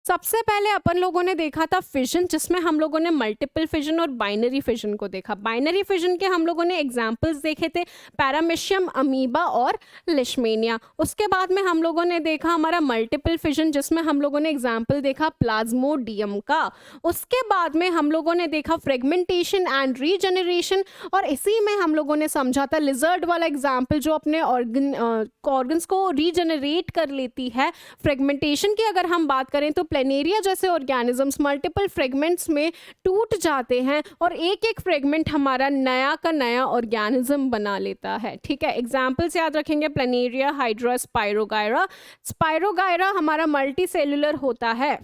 सबसे पहले अपन लोगों ने देखा था फिजन, जिसमें हम लोगों ने मल्टीपल फिजन और बाइनरी फिजन को देखा। बाइनरी फिजन के हम लोगों ने एग्जाम्पल्स देखे थे, पैरामीशियम, अमीबा और लिशमेनिया। उसके बाद में हम लोगों ने देखा हमारा मल्टीपल फिजन, जिसमें हम लोगों ने एग्जाम्पल देखा प्लाज्मोडियम का। उसके बाद में हम लोगों ने देखा फ्रेगमेंटेशन एंड रीजनरेशन, और इसी में हम लोगों ने समझा था लिजर्ड वाला एग्जाम्पल, जो अपने ऑर्गन्स को रीजनरेट कर लेती है। फ्रेगमेंटेशन की अगर हम बात करें तो प्लेनेरिया जैसे ऑर्गेनिजम्स मल्टीपल फ्रेगमेंट्स में टूट जाते हैं और एक एक फ्रेगमेंट हमारा नया का नया ऑर्गेनिज्म बना लेता है। ठीक है, एग्जाम्पल्स याद रखेंगे, प्लेनेरिया, हाइड्रा, स्पाइरोगायरा। स्पाइरोगायरा हमारा मल्टी सेलुलर होता है।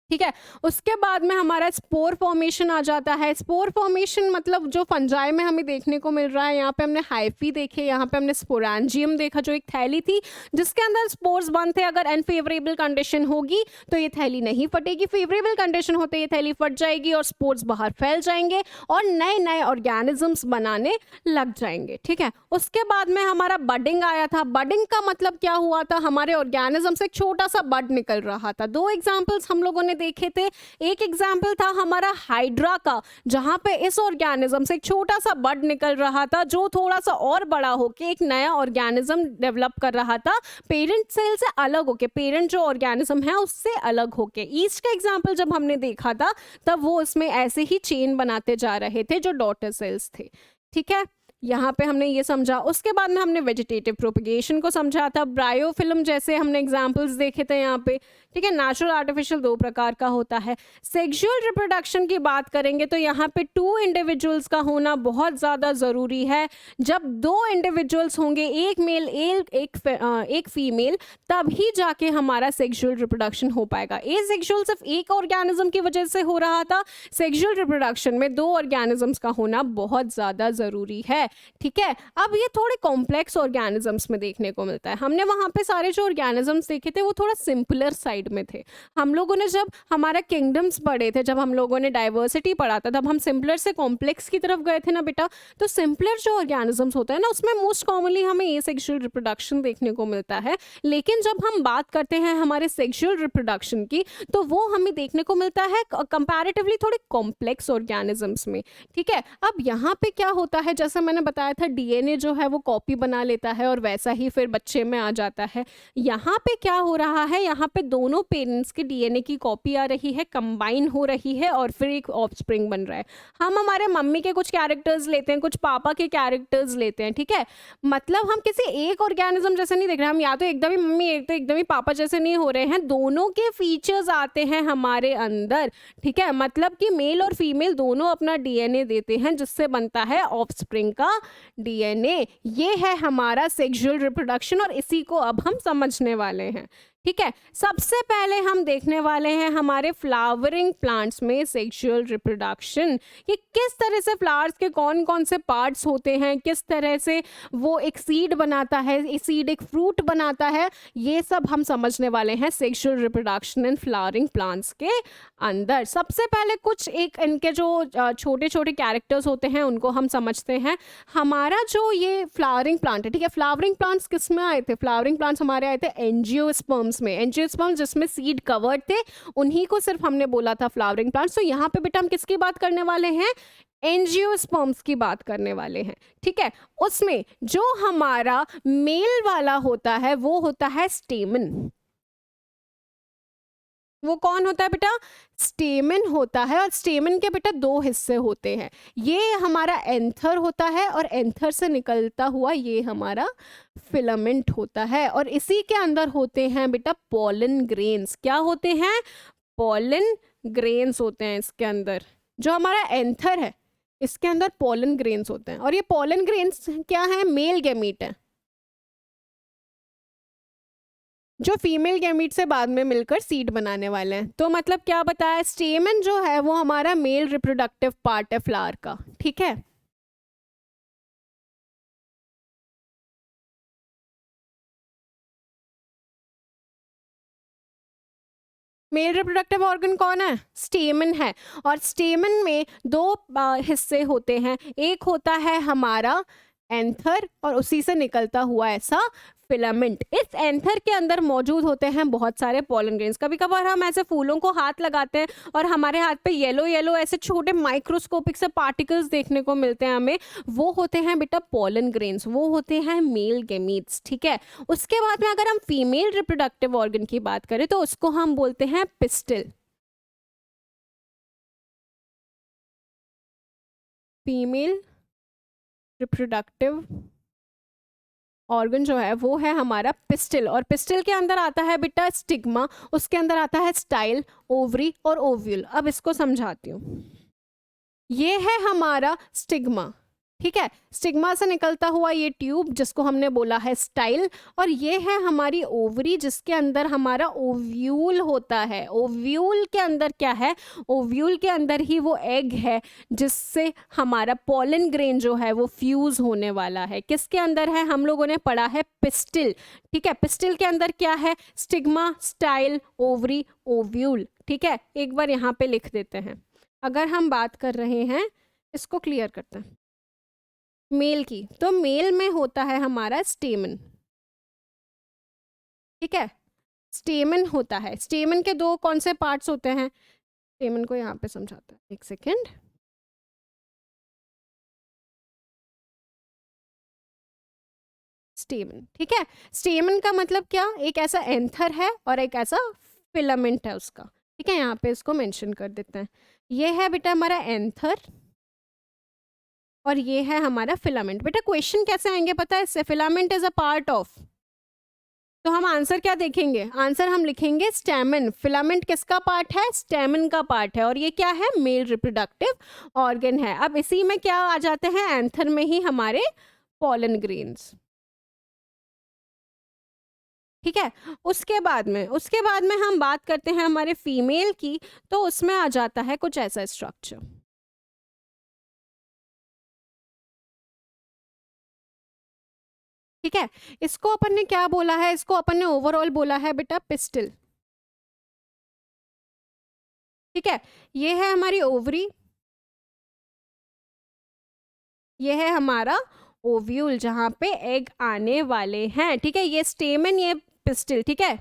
ठीक है, उसके बाद में हमारा स्पोर फॉर्मेशन आ जाता है। स्पोर फॉर्मेशन मतलब जो फंजाई में हमें देखने को मिल रहा है, यहाँ पे हमने हाइफी देखे, यहाँ पे हमने स्पोरेंजियम देखा, जो एक थैली थी जिसके अंदर स्पोर्स बंद थे। अगर अनफेवरेबल कंडीशन होगी तो ये थैली नहीं फटेगी, फेवरेबल कंडीशन होते ये थैली फट जाएगी और स्पोर्स बाहर फैल जाएंगे और नए नए ऑर्गेनिजम्स बनाने लग जाएंगे। ठीक है, उसके बाद में हमारा बडिंग आया था। बडिंग का मतलब क्या हुआ था, हमारे ऑर्गेनिज्म से एक छोटा सा बड निकल रहा था। दो एग्जाम्पल्स हम लोगों ने देखे थे। एक एग्जाम्पल था हमारा हाइड्रा का, जहां पे इस ऑर्गेनिज्म से एक छोटा सा बड निकल रहा था, जो थोड़ा सा और बड़ा होके एक नया ऑर्गेनिज्म डेवलप कर रहा था, पेरेंट सेल से अलग होके, पेरेंट जो ऑर्गेनिज्म है उससे अलग होके। ईस्ट का एग्जाम्पल जब हमने देखा था तब वो इसमें ऐसे ही चेन बनाते जा रहे थे जो डॉटर सेल्स थे। ठीक है, यहाँ पे हमने ये समझा। उसके बाद में हमने वेजिटेटिव प्रोपगेशन को समझा था, ब्रायोफिल्म जैसे हमने एग्जाम्पल्स देखे थे यहाँ पे। ठीक है, नेचुरल आर्टिफिशियल दो प्रकार का होता है। सेक्सुअल रिप्रोडक्शन की बात करेंगे तो यहाँ पे 2 इंडिविजुअल्स का होना बहुत ज़्यादा ज़रूरी है। जब 2 इंडिविजुअल्स होंगे, एक मेल एक फीमेल, तभी जाके हमारा सेक्सुअल रिप्रोडक्शन हो पाएगा। एसेक्सुअल सिर्फ एक ऑर्गेनिज्म की वजह से हो रहा था, सेक्सुअल रिप्रोडक्शन में 2 ऑर्गेनिजम्स का होना बहुत ज़्यादा ज़रूरी है। ठीक है, अब ये थोड़े कॉम्प्लेक्स ऑर्गेनिजम्स में देखने को मिलता है। हमने वहाँ पे सारे जो ऑर्गेनिजम्स देखे थे वो थोड़ा सिंपलर साइड में थे। हम लोगों ने जब हमारा किंगडम्स पढ़े थे, जब हम लोगों ने डाइवर्सिटी पढ़ा था, तब हम सिंपलर से कॉम्प्लेक्स की तरफ गए थे ना बेटा। तो सिंपलर जो ऑर्गेनिजम्स होते हैं ना, उसमें मोस्ट कॉमनली हमें एसेक्सुअल रिप्रोडक्शन देखने को मिलता है। लेकिन जब हम बात करते हैं हमारे सेक्सुअल रिप्रोडक्शन की, तो वो हमें देखने को मिलता है कंपैरेटिवली थोड़े कॉम्प्लेक्स ऑर्गेनिजम्स में। ठीक है, अब यहाँ पे क्या होता है, जैसे मैंने बताया था डीएनए जो है वो कॉपी बना लेता है और वैसा ही फिर बच्चे में आ जाता है। यहाँ पे क्या हो रहा है, यहाँ पे दोनों पेरेंट्स के डीएनए की कॉपी आ रही है, कंबाइन हो रही है और फिर एक ऑफस्प्रिंग बन रहा है। हम हमारे मम्मी के कुछ कैरेक्टर्स लेते हैं, कुछ पापा के कैरेक्टर्स लेते हैं। ठीक है, मतलब हम किसी एक ऑर्गेनिज्म जैसे नहीं देख रहे, हम या तो एकदम ही मम्मी, एक तो एकदम ही पापा जैसे नहीं हो रहे हैं, दोनों के फीचर्स आते हैं हमारे अंदर। ठीक है, मतलब कि मेल और फीमेल दोनों अपना डीएनए देते हैं, जिससे बनता है ऑफस्प्रिंग का डीएनए। ये है हमारा सेक्सुअल रिप्रोडक्शन और इसी को अब हम समझने वाले हैं। ठीक है, सबसे पहले हम देखने वाले हैं हमारे फ्लावरिंग प्लांट्स में सेक्सुअल रिप्रोडक्शन, कि किस तरह से फ्लावर्स के कौन कौन से पार्ट्स होते हैं, किस तरह से वो एक सीड बनाता है, एक सीड एक फ्रूट बनाता है, ये सब हम समझने वाले हैं sexual reproduction in flowering plants के अंदर। सबसे पहले कुछ एक इनके जो छोटे छोटे कैरेक्टर्स होते हैं उनको हम समझते हैं। हमारा जो ये फ्लावरिंग प्लांट है, ठीक है, फ्लावरिंग प्लांट्स किस में आए थे, फ्लावरिंग प्लांट्स हमारे आए थे एंजियोस्पर्म्स में। एंजियोस्पर्म्स जिसमें सीड कवर्ड थे, उन्हीं को सिर्फ हमने बोला था फ्लावरिंग प्लांट्स। तो यहाँ पे बेटा हम किसकी बात करने वाले हैं, एंजियोस्पर्म्स की बात करने वाले हैं। ठीक है, उसमें जो हमारा मेल वाला होता है वो होता है स्टेमन। वो कौन होता है बेटा, स्टेमन होता है। और स्टेमन के बेटा 2 हिस्से होते हैं, ये हमारा एंथर होता है और एंथर से निकलता हुआ ये हमारा फिलामेंट होता है। और इसी के अंदर होते हैं बेटा पोलन ग्रेन्स। क्या होते हैं, पोलन ग्रेन्स होते हैं इसके अंदर। जो हमारा एंथर है इसके अंदर पोलन ग्रेन्स होते हैं और ये पोलन ग्रेन्स क्या है, मेल गैमीट है जो फीमेल गैमीट से बाद में मिलकर सीड बनाने वाले हैं। तो मतलब क्या बताया, स्टेमन जो है वो हमारा मेल रिप्रोडक्टिव पार्ट है फ्लावर का, ठीक है। मेल रिप्रोडक्टिव ऑर्गन कौन है, स्टेमन है। और स्टेमन में दो हिस्से होते हैं, एक होता है हमारा एंथर और उसी से निकलता हुआ ऐसा फिलामेंट। इस एंथर के अंदर मौजूद होते हैं बहुत सारे पोलन ग्रेन्स। कभी कभार हम ऐसे फूलों को हाथ लगाते हैं और हमारे हाथ पे येलो येलो ऐसे छोटे माइक्रोस्कोपिक से पार्टिकल्स देखने को मिलते हैं हमें, वो होते हैं बेटा पोलन ग्रेन्स, वो होते हैं मेल गैमीट्स, ठीक है। उसके बाद में अगर हम फीमेल रिप्रोडक्टिव ऑर्गन की बात करें तो उसको हम बोलते हैं पिस्टिल। फीमेल रिप्रोडक्टिव ऑर्गन जो है वो है हमारा पिस्टिल, और पिस्टिल के अंदर आता है बेटा स्टिग्मा, उसके अंदर आता है स्टाइल, ओवरी और ओव्यूल। अब इसको समझाती हूँ। ये है हमारा स्टिग्मा, ठीक है, स्टिग्मा से निकलता हुआ ये ट्यूब जिसको हमने बोला है स्टाइल, और ये है हमारी ओवरी जिसके अंदर हमारा ओव्यूल होता है। ओव्यूल के अंदर क्या है, ओव्यूल के अंदर ही वो एग है जिससे हमारा पोलन ग्रेन जो है वो फ्यूज होने वाला है। किसके अंदर है, हम लोगों ने पढ़ा है पिस्टिल, ठीक है। पिस्टिल के अंदर क्या है, स्टिग्मा, स्टाइल, ओवरी, ओव्यूल, ठीक है। एक बार यहाँ पे लिख देते हैं। अगर हम बात कर रहे हैं, इसको क्लियर करते हैं मेल की, तो मेल में होता है हमारा स्टेमन, ठीक है। स्टेमन होता है, स्टेमन के दो कौन से पार्ट्स होते हैं, स्टेमन को यहाँ पे समझाते हैं, एक सेकेंड। स्टेमन, ठीक है। स्टेमन का मतलब क्या, एक ऐसा एंथर है और एक ऐसा फिलामेंट है उसका, ठीक है। यहाँ पे इसको मेंशन कर देते हैं। ये है बेटा हमारा एंथर और ये है हमारा फिलामेंट। बेटा क्वेश्चन कैसे आएंगे पता है इससे, filament is a part of, तो हम आंसर क्या देखेंगे, आंसर हम लिखेंगे स्टेमन। फिलामेंट किसका पार्ट है, स्टेमन का पार्ट है, और ये क्या है, मेल रिप्रोडक्टिव ऑर्गन है। अब इसी में क्या आ जाते हैं, एंथर में ही हमारे पोलन ग्रेन्स, ठीक है। उसके बाद में हम बात करते हैं हमारे फीमेल की, तो उसमें आ जाता है कुछ ऐसा स्ट्रक्चर, ठीक है। इसको अपन ने क्या बोला है, इसको अपन ने ओवरऑल बोला है बेटा पिस्टिल, ठीक है। ये है हमारी ओवरी, ये है हमारा ओव्यूल जहां पे एग आने वाले हैं, ठीक है। ये स्टेमन, ये पिस्टिल, ठीक है।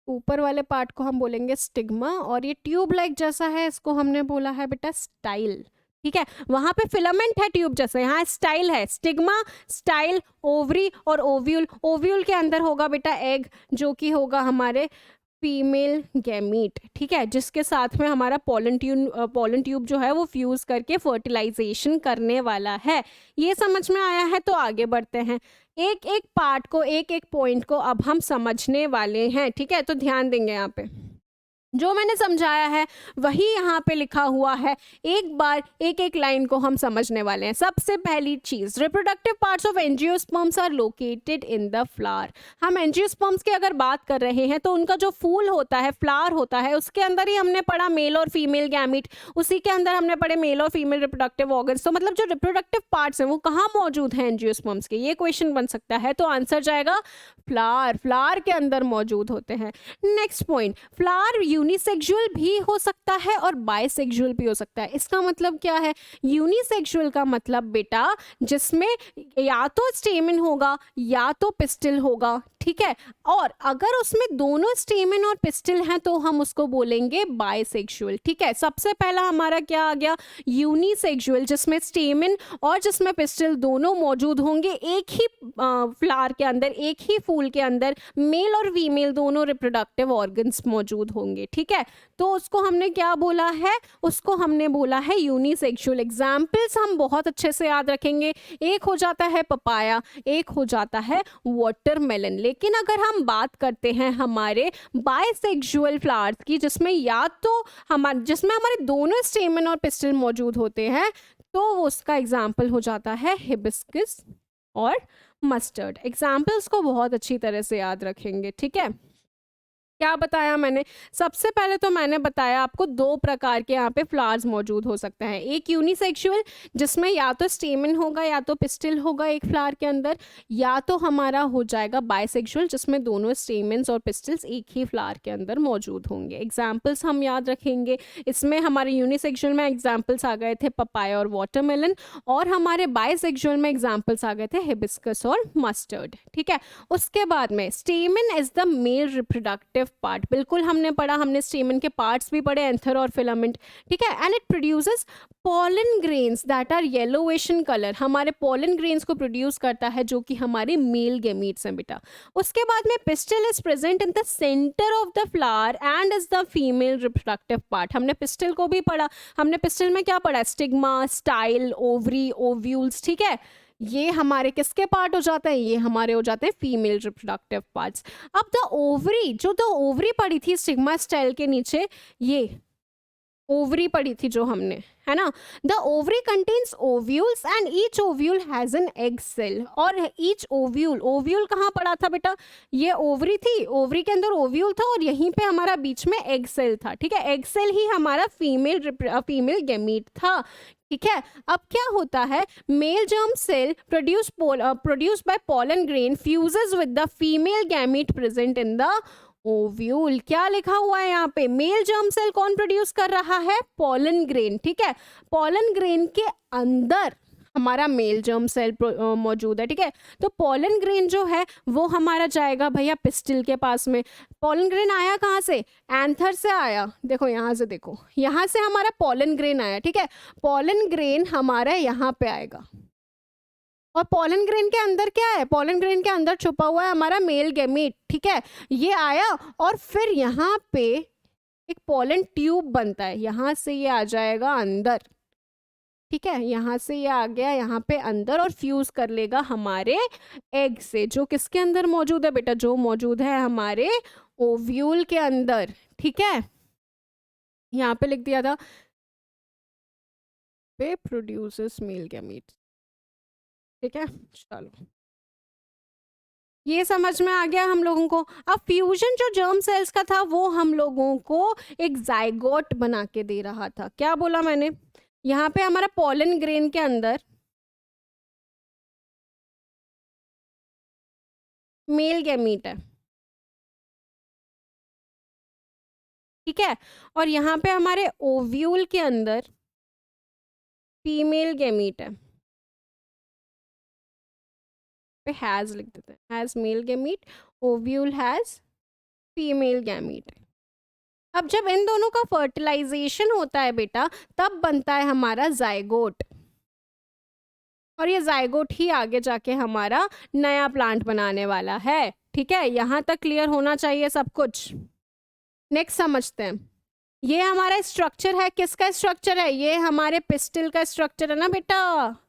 ऊपर वाले पार्ट को हम बोलेंगे स्टिग्मा, और ये ट्यूब लाइक जैसा है इसको हमने बोला है बेटा स्टाइल, ठीक है। वहां पे फिलामेंट है ट्यूब जैसे, यहाँ स्टाइल है। स्टिग्मा, स्टाइल, ओवरी और ओव्यूल। ओव्यूल के अंदर होगा बेटा एग जो कि होगा हमारे फीमेल गैमीट, ठीक है, जिसके साथ में हमारा पोलन ट्यूब जो है वो फ्यूज करके फर्टिलाइजेशन करने वाला है। ये समझ में आया है, तो आगे बढ़ते हैं। एक एक पार्ट को, एक एक पॉइंट को अब हम समझने वाले हैं, ठीक है। तो ध्यान देंगे यहाँ पे, जो मैंने समझाया है वही यहाँ पे लिखा हुआ है। एक बार एक एक लाइन को हम समझने वाले हैं। सबसे पहली चीज, reproductive parts of angiosperms are located in the flower. हम एंजियोस्पर्म्स की अगर बात कर रहे हैं तो उनका जो फूल होता है, फ्लावर होता है, उसके अंदर ही हमने पढ़ा मेल और फीमेल गैमीट, उसी के अंदर हमने पढ़े मेल और फीमेल रिप्रोडक्टिव ऑर्गन्स। तो मतलब जो रिप्रोडक्टिव पार्ट्स हैं वो कहाँ मौजूद हैं एंजियोस्पर्म्स के, ये क्वेश्चन बन सकता है। तो आंसर जाएगा फ्लावर, फ्लावर के अंदर मौजूद होते हैं। नेक्स्ट पॉइंट, फ्लावर यूनिसेक्सुअल भी हो सकता है और बाइसेक्सुअल भी हो सकता है। इसका मतलब क्या है, यूनिसेक्सुअल का मतलब बेटा जिसमें या तो स्टेमन होगा या तो पिस्टिल होगा, ठीक है। और अगर उसमें दोनों स्टेमन और पिस्टिल हैं तो हम उसको बोलेंगे बाइसेक्सुअल, ठीक है। सबसे पहला हमारा क्या आ गया, यूनिसेक्सुअल, जिसमें स्टेमन और जिसमें पिस्टिल दोनों मौजूद होंगे एक ही फ्लावर के अंदर, एक ही फूल के अंदर, मेल और फीमेल दोनों रिप्रोडक्टिव ऑर्गन्स मौजूद होंगे, ठीक है, तो उसको हमने क्या बोला है, उसको हमने बोला है यूनिसेक्सुअल। एग्जाम्पल्स हम बहुत अच्छे से याद रखेंगे, एक हो जाता है पपाया, एक हो जाता है वाटरमेलन। लेकिन अगर हम बात करते हैं हमारे बाइसेक्सुअल फ्लावर्स की, जिसमें या तो जिसमें हमारे दोनों स्टेमन और पिस्टल मौजूद होते हैं, तो उसका एग्जाम्पल हो जाता है हिबिस्कस और मस्टर्ड। एग्जाम्पल्स को बहुत अच्छी तरह से याद रखेंगे, ठीक है। क्या बताया मैंने, सबसे पहले तो मैंने बताया आपको दो प्रकार के यहाँ पे फ्लावर्स मौजूद हो सकते हैं, एक यूनिसेक्सुअल जिसमें या तो स्टेमन होगा या तो पिस्टिल होगा एक फ्लावर के अंदर, या तो हमारा हो जाएगा बाइसेक्सुअल जिसमें दोनों स्टेमन्स और पिस्टिल्स एक ही फ्लावर के अंदर मौजूद होंगे। एग्जाम्पल्स हम याद रखेंगे, इसमें हमारे यूनिसेक्सुअल में एग्जाम्पल्स आ गए थे पपाया और वाटरमेलन, और हमारे बाइसेक्सुअल में एग्जाम्पल्स आ गए थे हिबिस्कस और मस्टर्ड, ठीक है। उसके बाद में स्टेमन is the male reproductive part, बिल्कुल हमने पढ़ा, हमने स्टेमन के पार्ट्स भी पढ़े, एंथर और फिलामेंट, ठीक है। And it produces pollen grains that are yellowish in colour, हमारे पॉलन ग्रेन्स को प्रोड्यूस करता है जो कि हमारे मेल गैमीट्स हैं बेटा। उसके बाद में pistil is present in the centre of the flower and is the female reproductive part. हमने पिस्टिल को भी पढ़ा, हमने पिस्टिल में क्या पढ़ा, स्टिग्मा, स्टाइल, ओवरी, ओव्यूल्स, ठीक है। ये हमारे किसके पार्ट हो जाते हैं, ये हमारे हो जाते हैं फीमेल रिप्रोडक्टिव पार्ट्स। अब द ओवरी, जो द ओवरी पड़ी थी स्टिग्मा स्टाइल के नीचे, ये ओवरी पड़ी थी जो हमने, है ना। The ovary contains ovules and each ovule has an egg cell, और ईच ओव्यूल, ओव्यूल कहाँ पड़ा था बेटा, ये ओवरी थी, ओवरी के अंदर ओव्यूल था और यहीं पे हमारा बीच में एग सेल था, ठीक है। एग सेल ही हमारा फीमेल गैमीट था, ठीक है। अब क्या होता है, male germ cell produce by pollen grain fuses with the female gamete present in the ovule. क्या लिखा हुआ है यहाँ पे, मेल जर्म सेल कौन प्रोड्यूस कर रहा है, पॉलन ग्रेन, ठीक है। पॉलन ग्रेन के अंदर हमारा मेल जर्म सेल मौजूद है, ठीक है। तो पॉलन ग्रेन जो है वो हमारा जाएगा भैया पिस्टिल के पास में। पॉलन ग्रेन आया कहाँ से, एंथर से आया, देखो यहाँ से, देखो यहाँ से हमारा पॉलन ग्रेन आया, ठीक है। पॉलन ग्रेन हमारा यहाँ पे आएगा, और पॉलन ग्रेन के अंदर क्या है, पॉलन ग्रेन के अंदर छुपा हुआ है हमारा मेल गैमीट, ठीक है। ये आया और फिर यहाँ पे एक पॉलन ट्यूब बनता है, यहाँ से ये आ जाएगा अंदर, ठीक है। यहाँ से ये आ गया यहाँ पे अंदर और फ्यूज कर लेगा हमारे एग से, जो किसके अंदर मौजूद है बेटा, जो मौजूद है हमारे ओव्यूल के अंदर, ठीक है। यहाँ पे लिख दिया था पे प्रोड्यूसेस मेल गैमीट, ठीक है। चलो ये समझ में आ गया हम लोगों को। अब फ्यूजन जो जर्म सेल्स का था वो हम लोगों को एक जाइगोट बना के दे रहा था। क्या बोला मैंने, यहाँ पे हमारा पॉलन ग्रेन के अंदर मेल गैमीट है, ठीक है, और यहाँ पे हमारे ओव्यूल के अंदर फीमेल गैमीट है, पे हैज लिख देते हैं, has male gamete, ovule has female gamete. अब जब इन दोनों का फर्टिलाइजेशन होता है बेटा, तब बनता है हमारा जाइगोट, और ये जाइगोट ही आगे जाके हमारा नया प्लांट बनाने वाला है, ठीक है। यहाँ तक क्लियर होना चाहिए सब कुछ। नेक्स्ट समझते हैं, ये हमारा स्ट्रक्चर है, किसका स्ट्रक्चर है, ये हमारे पिस्टिल का स्ट्रक्चर है ना बेटा,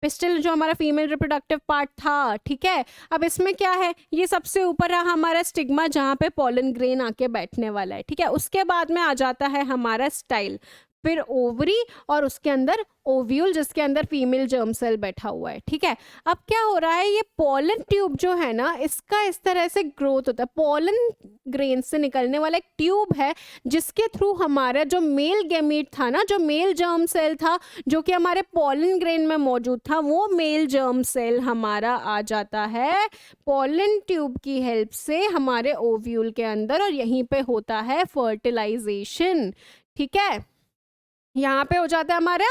पिस्टिल जो हमारा फीमेल रिप्रोडक्टिव पार्ट था, ठीक है। अब इसमें क्या है, ये सबसे ऊपर रहा हमारा स्टिग्मा जहाँ पे पॉलन ग्रेन आके बैठने वाला है, ठीक है। उसके बाद में आ जाता है हमारा स्टाइल, फिर ओवरी, और उसके अंदर ओव्यूल जिसके अंदर फीमेल जर्म सेल बैठा हुआ है, ठीक है। अब क्या हो रहा है, ये पॉलन ट्यूब जो है ना, इसका इस तरह से ग्रोथ होता है, पॉलन ग्रेन से निकलने वाला एक ट्यूब है जिसके थ्रू हमारा जो मेल गैमीट था ना, जो मेल जर्म सेल था जो कि हमारे पॉलन ग्रेन में मौजूद था, वो मेल जर्म सेल हमारा आ जाता है पॉलन ट्यूब की हेल्प से हमारे ओव्यूल के अंदर, और यहीं पे होता है फर्टिलाइजेशन, ठीक है। यहाँ पे हो जाता है हमारा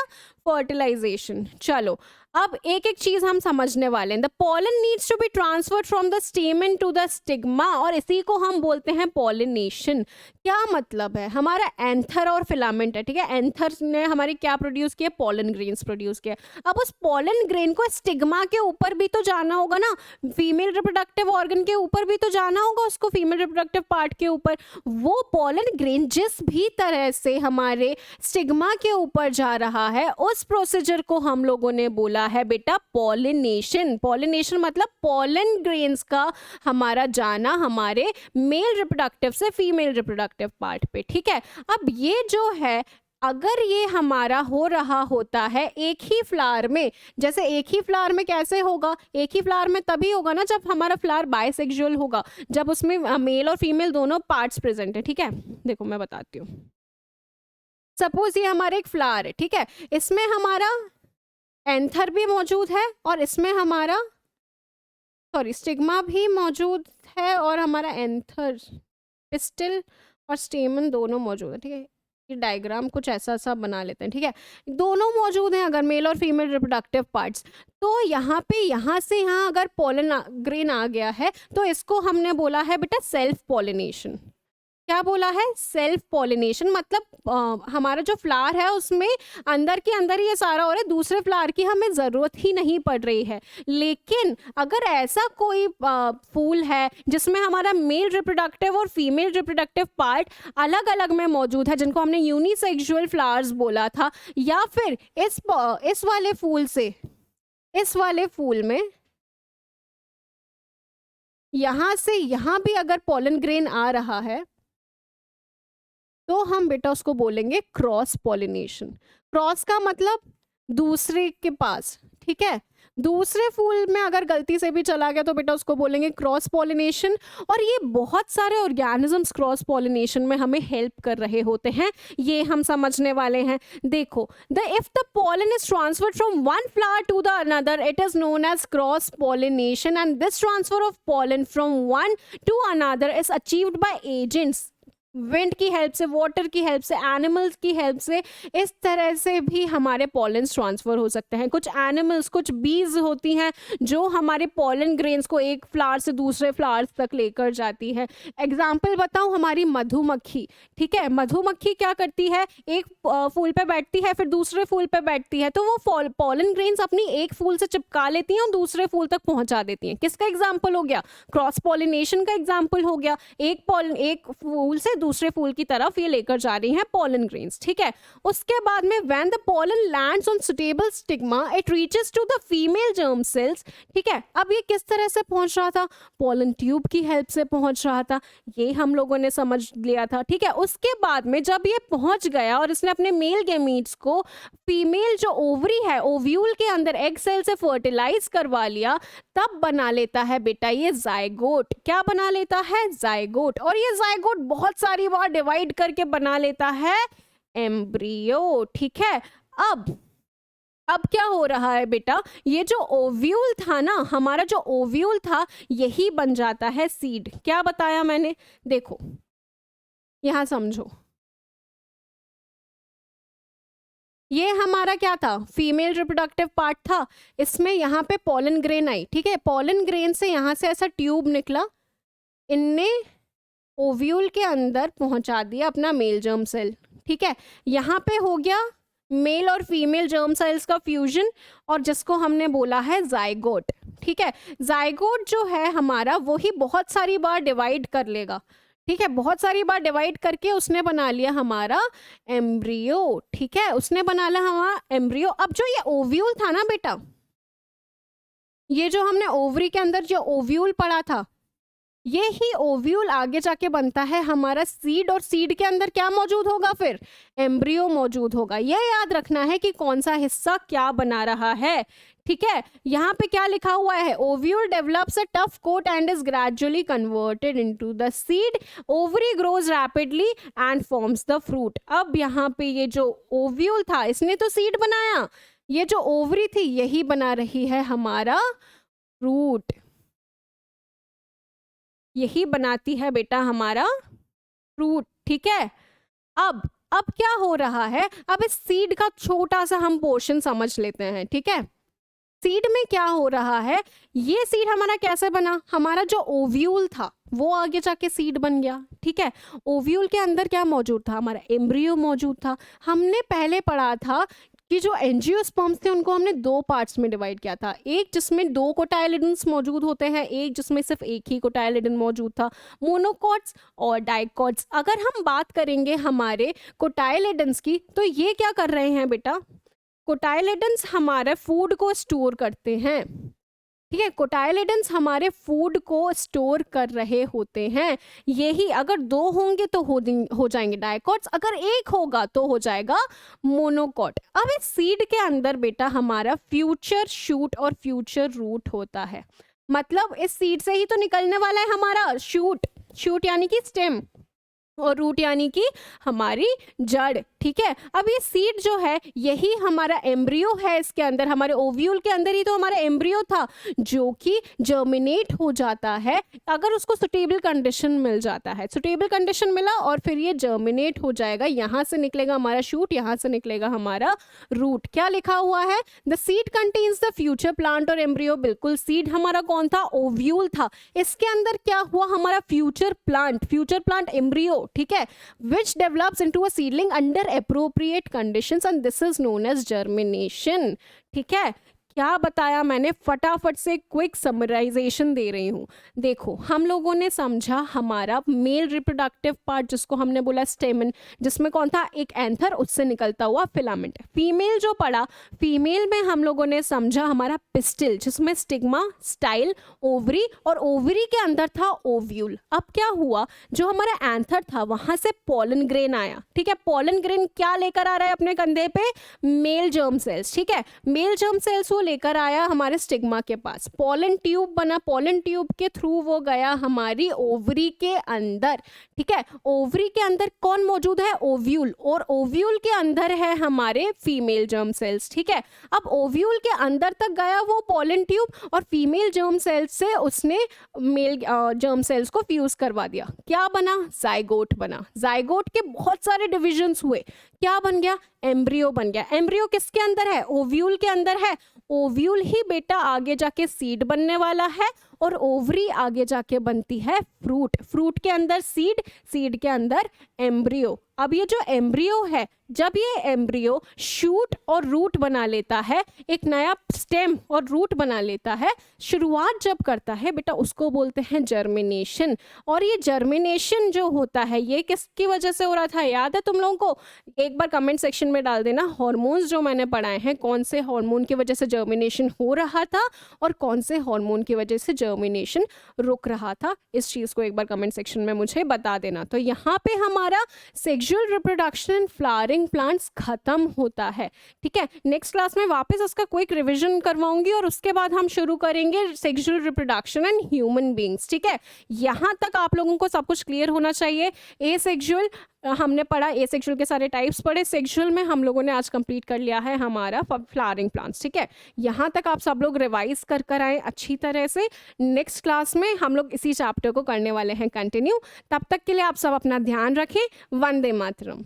फर्टिलाइजेशन। चलो अब एक एक चीज हम समझने वाले हैं। The pollen needs to be transferred from the stamen to the stigma, और इसी को हम बोलते हैं पॉलिनेशन। क्या मतलब है? हमारा एंथर और फिलामेंट है, ठीक है। एंथर ने हमारी क्या प्रोड्यूस किया? पॉलन ग्रेन्स प्रोड्यूस किया। अब उस पॉलन ग्रेन को स्टिग्मा के ऊपर भी तो जाना होगा ना, फीमेल रिप्रोडक्टिव ऑर्गन के ऊपर भी तो जाना होगा उसको, फीमेल रिप्रोडक्टिव पार्ट के ऊपर। वो पॉलन ग्रेन जिस भी तरह से हमारे स्टिग्मा के ऊपर जा रहा है, उस प्रोसीजर को हम लोगों ने बोला है बेटा पॉलिनेशन। पॉलिनेशन मतलब पॉलन ग्रेन्स का हमारा जाना हमारे मेल रिप्रोडक्टिव से फीमेल रिप्रोडक्टिव पार्ट पे, ठीक है। अब ये जो है, अगर ये हमारा हो रहा होता है एक ही फ्लावर में, जैसे एक ही फ्लावर में कैसे होगा? एक ही फ्लावर में तभी होगा ना जब हमारा फ्लावर बाइसेक्सुअल होगा, जब उसमें मेल और फीमेल दोनों पार्ट्स प्रेजेंट है, ठीक है। देखो मैं बताती हूँ। सपोज ये हमारा एक फ्लावर है, ठीक है। इसमें हमारा एंथर भी मौजूद है और इसमें हमारा स्टिग्मा भी मौजूद है, और हमारा एंथर, पिस्टिल और स्टेमन दोनों मौजूद है, ठीक है। ये डायग्राम कुछ ऐसा सा बना लेते हैं, ठीक है। दोनों मौजूद हैं अगर मेल और फीमेल रिप्रोडक्टिव पार्ट्स, तो यहाँ पे यहाँ से यहाँ अगर पॉलन ग्रेन आ गया है तो इसको हमने बोला है बेटा सेल्फ पॉलिनेशन। क्या बोला है? Self pollination. मतलब हमारा जो फ्लावर है उसमें अंदर के अंदर ये सारा हो रहा है, दूसरे फ्लावर की हमें ज़रूरत ही नहीं पड़ रही है। लेकिन अगर ऐसा कोई फूल है जिसमें हमारा मेल रिप्रोडक्टिव और फीमेल रिप्रोडक्टिव पार्ट अलग अलग में मौजूद है, जिनको हमने यूनिसेक्सुअल फ्लावर्स बोला था, या फिर इस वाले फूल से इस वाले फूल में यहाँ से यहाँ भी अगर पॉलन ग्रेन आ रहा है तो हम बेटा उसको बोलेंगे क्रॉस पॉलिनेशन। क्रॉस का मतलब दूसरे के पास, ठीक है। दूसरे फूल में अगर गलती से भी चला गया तो बेटा उसको बोलेंगे क्रॉस पॉलिनेशन। और ये बहुत सारे ऑर्गेनिजम्स क्रॉस पॉलिनेशन में हमें हेल्प कर रहे होते हैं, ये हम समझने वाले हैं। देखो, if the pollen is transferred from one flower to the another, it is known as cross pollination, and this transfer of pollen from one to another is achieved by agents, wind की help से, water की help से, animals की help से। इस तरह से भी हमारे पॉलन्स ट्रांसफर हो सकते हैं। कुछ एनिमल्स, कुछ बीज होती हैं जो हमारे पॉलन ग्रेन्स को एक फ्लावर से दूसरे फ्लावर्स तक लेकर जाती है। एग्जाम्पल बताऊं, हमारी मधुमक्खी, ठीक है। मधुमक्खी क्या करती है? एक फूल पे बैठती है, फिर दूसरे फूल पे बैठती है, तो वो पॉलन ग्रेन्स अपनी एक फूल से चिपका लेती हैं और दूसरे फूल तक पहुंचा देती हैं। किसका एग्जाम्पल हो गया? क्रॉस पॉलिनेशन का एग्जाम्पल हो गया। एक फूल से दूसरे फूल की तरफ ये लेकर जा रही हैं पॉलन ग्रेन्स, ठीक है। उसके बाद में when the pollen lands on suitable stigma, it reaches to the female germ cells, ठीक है। अब ये किस तरह से पहुंच रहा था? पॉलन ट्यूब की हेल्प से पहुंच रहा था, ये हम लोगों ने समझ लिया था, ठीक है। उसके बाद में जब ये पहुंच गया और इसने अपने मेल गैमीट्स को फीमेल जो ओवरी है, ओव्यूल के अंदर एग सेल से फर्टिलाइज करवा लिया, तब बना लेता है बेटा ये जायगोट। क्या बना लेता है? जायगोट। और ये जायगोट बहुत सारी बार डिवाइड करके बना लेता है एम्ब्रियो, ठीक है। अब क्या हो रहा है बेटा? ये जो ओव्यूल था ना, हमारा जो ओव्यूल था, यही बन जाता है सीड। क्या बताया मैंने? देखो यहां समझो, ये हमारा क्या था? फीमेल रिप्रोडक्टिव पार्ट था। इसमें यहाँ पे पॉलन ग्रेन आई, ठीक है। पॉलन ग्रेन से यहाँ से ऐसा ट्यूब निकला, इनने ओव्यूल के अंदर पहुंचा दिया अपना मेल जर्म सेल, ठीक है। यहाँ पे हो गया मेल और फीमेल जर्म सेल्स का फ्यूजन, और जिसको हमने बोला है जायगोट, ठीक है। जायगोट जो है हमारा, वो ही बहुत सारी बार डिवाइड कर लेगा, ठीक है। बहुत सारी बार डिवाइड करके उसने बना लिया हमारा एम्ब्रियो, ठीक है। उसने बना लिया हमारा एम्ब्रियो। अब जो ये ओव्यूल था ना बेटा, ये जो हमने ओवरी के अंदर जो ओव्यूल पढ़ा था, ये ही ओव्यूल आगे जाके बनता है हमारा सीड, और सीड के अंदर क्या मौजूद होगा? फिर एम्ब्रियो मौजूद होगा। यह याद रखना है कि कौन सा हिस्सा क्या बना रहा है, ठीक है। यहाँ पे क्या लिखा हुआ है? Ovule develops a tough coat and is gradually converted into the seed, ovary grows rapidly and forms the fruit. अब यहाँ पे ये जो ओव्यूल था, इसने तो सीड बनाया, ये जो ओवरी थी यही बना रही है हमारा फ्रूट, यही बनाती है बेटा हमारा फ्रूट, ठीक है। अब अब क्या हो रहा है, अब इस सीड का छोटा सा हम पोर्शन समझ लेते हैं, ठीक है। सीड में क्या हो रहा है, ये सीड हमारा कैसे बना, हमारा जो ओव्यूल था वो आगे जाके सीड बन गया, ठीक है। ओव्यूल के अंदर क्या मौजूद था, हमारा एम्ब्रियो मौजूद था। हमने पहले पढ़ा था कि जो एंजियोस्पर्म्स थे उनको हमने दो पार्ट्स में डिवाइड किया था, एक जिसमें दो कोटाइलिडन्स मौजूद होते हैं, एक जिसमें सिर्फ एक ही कोटाइलिडन मौजूद था, मोनोकॉट्स और डाइकॉट्स। अगर हम बात करेंगे हमारे कोटाइलिडन्स की, तो ये क्या कर रहे हैं बेटा, कोटाइलिडन्स हमारे फूड को स्टोर करते हैं, ठीक है। कोटाइलिडन्स हमारे फूड को स्टोर कर रहे होते हैं। यही अगर दो होंगे तो हो जाएंगे डाइकॉट्स, अगर एक होगा तो हो जाएगा मोनोकॉट। अब इस सीड के अंदर बेटा हमारा फ्यूचर शूट और फ्यूचर रूट होता है, मतलब इस सीड से ही तो निकलने वाला है हमारा शूट, शूट यानी कि स्टेम, और रूट यानी कि हमारी जड़, ठीक है। अब ये सीड जो है यही हमारा एम्ब्रियो है, इसके अंदर हमारे ओव्यूल के अंदर ही तो हमारा एम्ब्रियो था जो कि जर्मिनेट हो जाता है अगर उसको सुटेबल कंडीशन मिल जाता है। सुटेबल कंडीशन मिला और फिर ये जर्मिनेट हो जाएगा, यहाँ से निकलेगा हमारा शूट, यहाँ से निकलेगा हमारा रूट। क्या लिखा हुआ है, the seed contains the future plant और एम्ब्रियो। बिल्कुल, सीड हमारा कौन था, ओव्यूल था। इसके अंदर क्या हुआ, हमारा फ्यूचर प्लांट एम्ब्रियो, ठीक है, which develops into a seedling under appropriate conditions and this is known as germination, ठीक है। क्या बताया मैंने, फटाफट से क्विक समराइजेशन दे रही हूँ। देखो, हम लोगों ने समझा हमारा मेल रिप्रोडक्टिव पार्ट जिसको हमने बोला स्टेमन, जिसमें कौन था, एक एंथर, उससे निकलता हुआ फिलामेंट। फीमेल जो पढ़ा, फीमेल में हम लोगों ने समझा हमारा पिस्टिल जिसमें स्टिग्मा, स्टाइल, ओवरी, और ओवरी के अंदर था ओव्यूल। अब क्या हुआ, जो हमारा एंथर था वहां से पॉलन ग्रेन आया, ठीक है। पॉलन ग्रेन क्या लेकर आ रहा है अपने कंधे पे, मेल जर्म सेल्स, ठीक है। मेल जर्म सेल्स वो लेकर आया हमारे स्टिग्मा के पास, पॉलन ट्यूब बना, पॉलन ट्यूब के थ्रू वो गया हमारी ओवरी के अंदर, ठीक है। ओवरी के अंदर कौन मौजूद है, ओव्यूल, और ओव्यूल के अंदर है हमारे फीमेल जर्म सेल्स, ठीक है। अब ओव्यूल के अंदर तक गया वो पॉलन ट्यूब और फीमेल जर्म सेल्स से उसने मेल जर्म सेल्स को फ्यूज करवा दिया। क्या बना, जाइगोट बना। जाइगोट के बहुत सारे डिविजन्स हुए, क्या बन गया, एम्ब्रियो बन गया। एम्ब्रियो किसके अंदर है, ओव्यूल के अंदर है। ओव्यूल ही बेटा आगे जाके सीड बनने वाला है और ओवरी आगे जाके बनती है फ्रूट, फ्रूट के अंदर सीड, सीड के अंदर एम्ब्रियो। अब ये जो एम्ब्रियो है, जब ये एम्ब्रियो शूट और रूट बना लेता है, एक नया स्टेम और रूट बना लेता है, शुरुआत जब करता है बेटा उसको बोलते हैं जर्मिनेशन। और ये जर्मिनेशन जो होता है ये किसकी वजह से हो रहा था, याद है तुम लोगों को, एक बार कमेंट सेक्शन में डाल देना हार्मोन्स जो मैंने पढ़ाए हैं, कौन से हार्मोन की वजह से जर्मिनेशन हो रहा था और कौन से हार्मोन की वजह से जर्मिनेशन रुक रहा था। इस चीज को एक बार कमेंट सेक्शन में मुझे बता देना। तो यहाँ पे हमारा sexual reproduction in flowering plants खत्म होता है, ठीक है। नेक्स्ट क्लास में वापस उसका क्विक रिवीजन करवाऊंगी और उसके बाद हम शुरू करेंगे sexual reproduction in human beings, ठीक है। यहाँ तक आप लोगों को सब कुछ क्लियर होना चाहिए। एसेक्सुअल हमने पढ़ा, एसेक्सुअल के सारे टाइप्स पढ़े, सेक्सुअल में हम लोगों ने आज कंप्लीट कर लिया है हमारा फ्लावरिंग प्लांट्स, ठीक है। यहाँ तक आप सब लोग रिवाइज कर आए अच्छी तरह से। नेक्स्ट क्लास में हम लोग इसी चैप्टर को करने वाले हैं कंटिन्यू। तब तक के लिए आप सब अपना ध्यान रखें। वंदे मातरम।